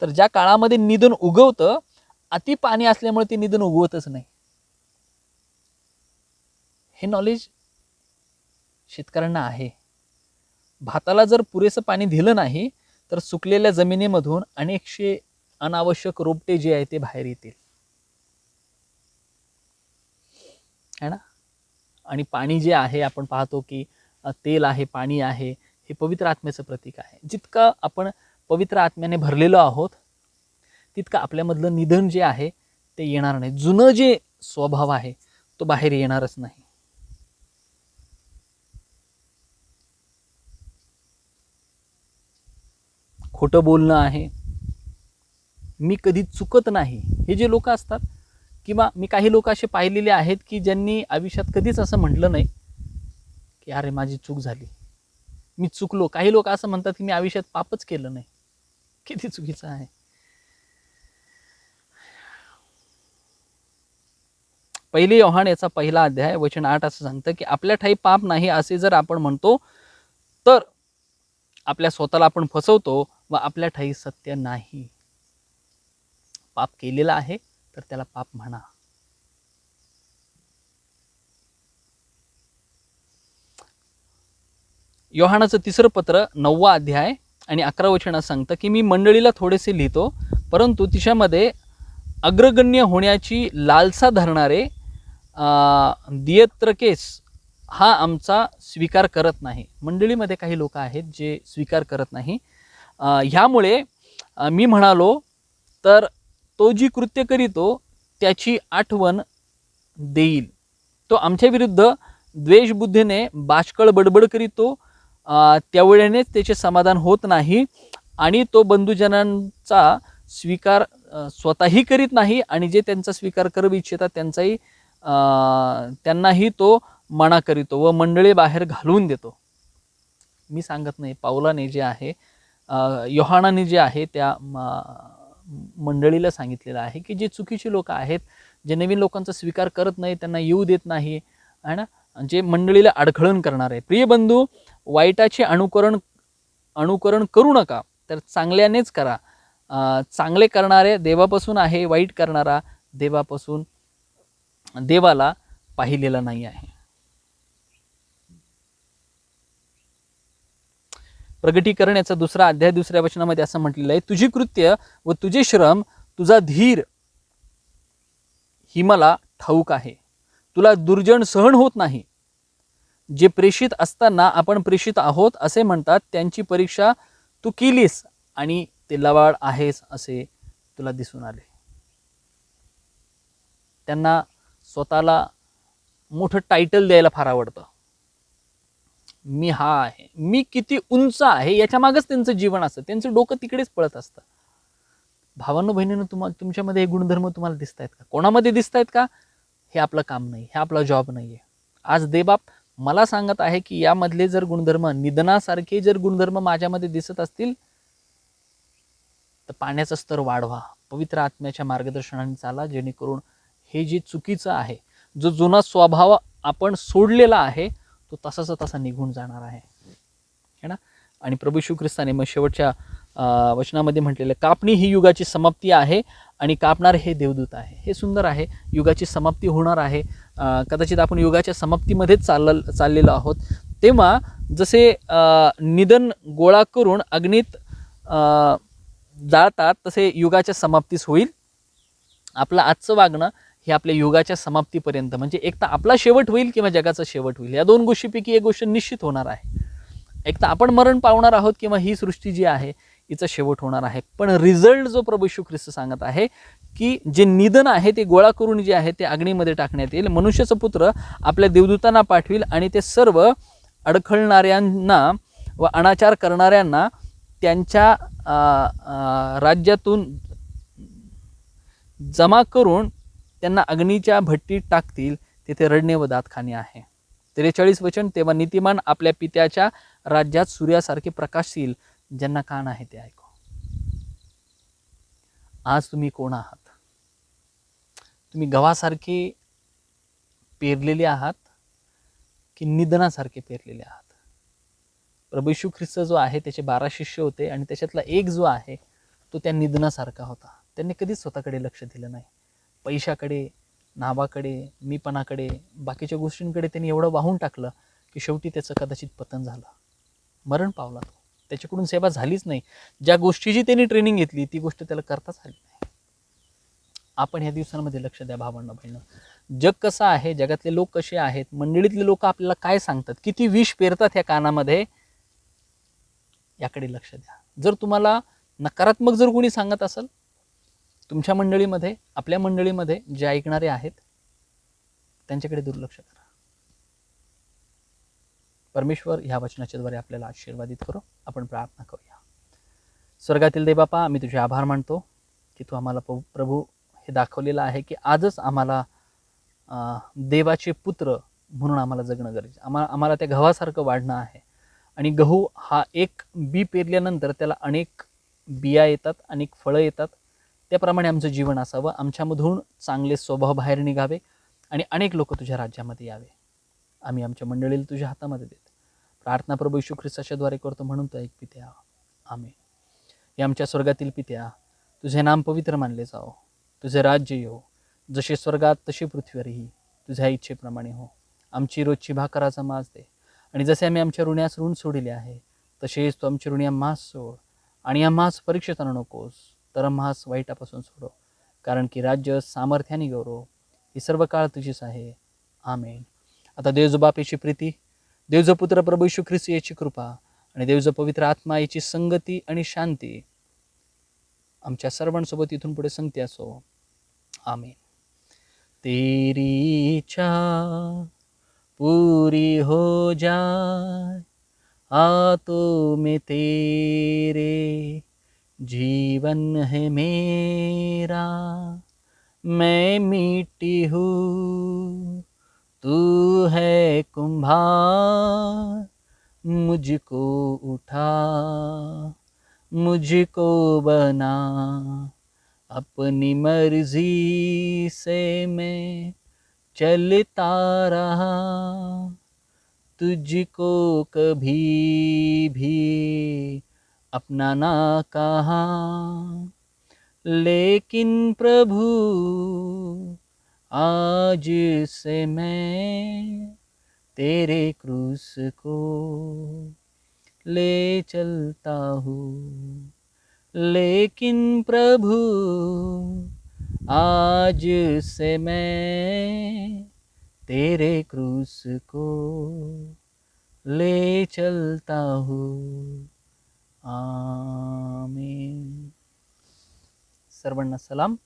तर ज्या काळामध्ये निधन उगवतं, अति पाणी असल्यामुळे ते निधन उगवतच नाही. हे नॉलेज शेतकऱ्यांना आहे. भाताला जर पुरेसं पाणी दिलं नाही तर सुकलेल्या जमिनीमधून अनेकशे अनावश्यक रोपटे जे आहे ते बाहेर येतील, है ना. आणि पाणी जे आहे आपण पाहतो की तेल आहे, पाणी आहे, हे पवित्र आत्म्याचं प्रतीक आहे. जितकं आपण पवित्र आत्म्याने भरलेलो आहोत तितकं आपल्यामधलं निधन जे आहे ते येणार नाही. जुनं जे स्वभाव आहे तो बाहेर येणारच नाही. खोटं बोलणं आहे, मी कधी चुकत नाही, हे जे लोक असतात, किंवा मी काही लोक असे पाहिलेले आहेत की ज्यांनी आयुष्यात कधीच असं म्हटलं नाही की अरे माझी चूक झाली, मी चुकलो. काही लोक असं म्हणतात की मी आयुष्यात पापच केलं नाही. किती चुकीचं आहे. पहिले योहान याचा 1 अध्याय वचन 8 असं सांगतं की आपल्या ठाई पाप नाही असे जर आपण म्हणतो तर आपल्या स्वतःला आपण फसवतो व आपल्या ठाई सत्य नाही. पाप केलेला आहे तर त्याला पाप म्हणा. योहानाचं 3 पत्र 9 अध्याय आणि 11 वचन सांगतं की मी मंडळीला थोडेसे लिहितो, परंतु तिच्यामध्ये अग्रगण्य होण्याची लालसा धरणारे दियत्रकेस हा आमचा स्वीकार करत नाही. मंडळीमध्ये काही लोक आहेत जे स्वीकार करत नाही. ह्यामुळे मी म्हणालो तर तो जी कृत्य करीतो त्याची आठवण देईल. तो आमच्या विरुद्ध द्वेषबुद्धीने बाष्कळ बडबड करीतो, त्यावेळेनेच त्याचे समाधान होत नाही आणि तो बंधुजनांचा स्वीकार स्वतःही करीत नाही आणि जे त्यांचा स्वीकार करू इच्छितात त्यांनाही तो मना करीतो व मंडळी बाहेर घालवून देतो. मी सांगत नाही, पाऊलाने जे आहे, योहानाने जे आहे त्या मंडळीला सांगितलेलं आहे की जे चुकीचे लोक आहेत, जे नवीन लोकांचा स्वीकार करत नाही, त्यांना येऊ देत नाही, आहे ना, जे मंडळीला अडखळण करणार आहे. प्रिय बंधू, वाईटाचे अनुकरण करू नका, तर चांगल्यानेच करा. चांगले करणारे देवापासून आहे, वाईट करणारा देवाला पाहिलेला नाही आहे. प्रगटीकरण याचा 2 अध्याय 2 वचनामध्ये असं म्हटलेलं आहे, तुझी कृत्य व तुझे श्रम, तुझा धीर ही मला ठाऊक आहे. तुला दुर्जन सहन होत नाही. जे प्रेषित असताना आपण प्रेषित आहोत असे म्हणतात, त्यांची परीक्षा तू केलीस आणि ते लवाड आहेस असे तुला दिसून आले. त्यांना स्वतःला मोठं टायटल द्यायला फार आवडतं. मी हा आहे, मी किती उंच आहे, याच्या मागच त्यांचं जीवन असतं. त्यांचं डोकं तिकडेच पळत असतं. भावांनो बहिणींनो, तुमच्यामध्ये हे गुणधर्म तुम्हाला दिसत आहेत का? कोणामध्ये दिसत आहेत का? हे आपलं काम नाही, हे आपला जॉब नाही आहे. आज देवबाप मला सांगत आहे की यामधले जर गुणधर्म, निधनासारखे जर गुणधर्म माझ्यामध्ये दिसत असतील तर पाण्याचा स्तर वाढवा, पवित्र आत्म्याच्या मार्गदर्शनाने चाला, जेणेकरून हे जे चुकीचं आहे, जो जुना स्वभाव आपण सोडलेला आहे, तो तसाचा तसा निघून जाणार आहे, है ना. आणि प्रभू येशू ख्रिस्ताने मग शेवटच्या वचनामध्ये म्हटलेलं, कापणी ही युगाची समाप्ती आहे आणि कापणार हे देवदूत आहे. हे सुंदर आहे. युगाची समाप्ती होणार आहे. कदाचित आपण युगाच्या समाप्तीमध्येच चाललेलो आहोत. तेव्हा जसे निधन गोळा करून अग्नीत जाळतात, तसे युगाच्या समाप्तीस होईल. आपलं आजचं वागणं हे आपल्या युगाच्या समाप्तीपर्यंत, म्हणजे एक तर आपला शेवट होईल किंवा जगाचा शेवट होईल. या 2 गोष्टीपैकी एक गोष्ट निश्चित होणार आहे. एक तर आपण मरण पावणार आहोत किंवा ही सृष्टी जी आहे हिचा शेवट होणार आहे. पण रिझल्ट जो प्रभू येशू ख्रिस्त सांगत आहे की जे निधन आहे ते गोळा करून जे आहे ते अग्नीमध्ये टाकण्यात येईल. मनुष्याचा पुत्र आपल्या देवदूतांना पाठविल आणि ते सर्व अडखळणाऱ्यांना व अनाचार करणाऱ्यांना त्यांच्या राज्यातून जमा करून त्यांना अग्नीच्या भट्टीत टाकतील, तेथे रडणे व दातखाने आहे. 43 वचन, तेव्हा नीतिमान आपल्या पित्याच्या राज्यात सूर्यासारखे प्रकाशशील, ज्यांना कान आहे ते ऐकू. आज तुम्ही कोण आहात? तुम्ही गव्हासारखे पेरलेले आहात की निधनासारखे पेरलेले आहात? प्रभू येशू ख्रिस्त जो आहे त्याचे 12 शिष्य होते आणि त्याच्यातला एक जो आहे तो त्या निधनासारखा होता. त्यांनी कधीच स्वतःकडे लक्ष दिलं नाही. पैशाकडे, नावाकडे, मीपणाकडे, बाकीच्या गोष्टींकडे त्यांनी एवढं वाहून टाकलं की शेवटी त्याचं कदाचित पतन झालं, मरण पावला तो. त्याच्याकडून सेवा झालीच नाही. ज्या गोष्टीची त्यांनी ट्रेनिंग घेतली ती गोष्ट त्याला करताच आली नाही. आपण ह्या दिवसांमध्ये लक्ष द्या भावांनो बहिणं. जग कसं आहे, जगातले लोक कसे आहेत, मंडळीतले लोक आपल्याला काय सांगतात, किती विष पेरतात ह्या कानामध्ये, याकडे लक्ष द्या. जर तुम्हाला नकारात्मक जर कोणी सांगत असेल तुमच्या मंडळीमध्ये, आपल्या मंडळीमध्ये जे ऐकणारे आहेत, त्यांच्याकडे दुर्लक्ष करा. परमेश्वर ह्या वचनाच्या द्वारे आपल्याला आशीर्वादित करो. आपण प्रार्थना करूया. स्वर्गातील देवबापा, आम्ही तुझे आभार मानतो की तू आम्हाला प्रभू हे दाखवलेलं आहे की आजच आम्हाला देवाचे पुत्र म्हणून आम्हाला जगणं गरजेचं, आम्हाला त्या गव्हासारखं वाढणं आहे. आणि गहू हा एक बी पेरल्यानंतर त्याला अनेक बिया येतात, अनेक फळं येतात. त्याप्रमाणे आमचं जीवन असावं. आमच्यामधून चांगले स्वभाव बाहेर निघावे आणि अनेक लोक तुझ्या राज्यामध्ये यावे. आम्ही आमच्या मंडळीला तुझ्या हातामध्ये देतो. प्रार्थना प्रभू येशू ख्रिस्ताच्या द्वारे करतो म्हणून तो एक पित्या, आमेन. हे आमच्या स्वर्गातील पित्या, तुझे नाम पवित्र मानले जाओ, तुझे राज्य येऊ, जसे स्वर्गात तशी पृथ्वीवरही तुझ्या इच्छेप्रमाणे हो. आमची रोजची भाकर आज आम्हास दे, आणि जसे आम्ही आमच्या ऋण्यास ऋण सोडिले आहे तसेच तू आमची ऋणी आम्हास सोड, आणि आम्हास परीक्षेत आणू नकोस, तर आम्हास वाईटापासून सोडव. कारण की राज्य, सामर्थ्याने गौरव ही सर्व काळ तुझीच आहे. आमेन. आता देवजो बाप याची प्रीती, देवजो पुत्र प्रभू येशू ख्रिस्त याची कृपा आणि देवजो पवित्र आत्मा याची संगती आणि शांती आमच्या सर्वांसोबत इथून पुढे संगती असो. आमेन. तेरी इच्छा पूरी हो जाए, हाथों में तेरे जीवन है मेरा, मैं मिट्टी हूँ तू है कुम्हार, मुझको उठा मुझको बना, अपनी मर्जी से मैं चलता रहा, तुझको कभी भी अपना ना कहा, लेकिन प्रभु आज से मैं तेरे क्रूस को ले चलता हूँ, लेकिन प्रभु आज से मैं तेरे क्रूस को ले चलता हूँ. आमीन. सर्वांना सलाम.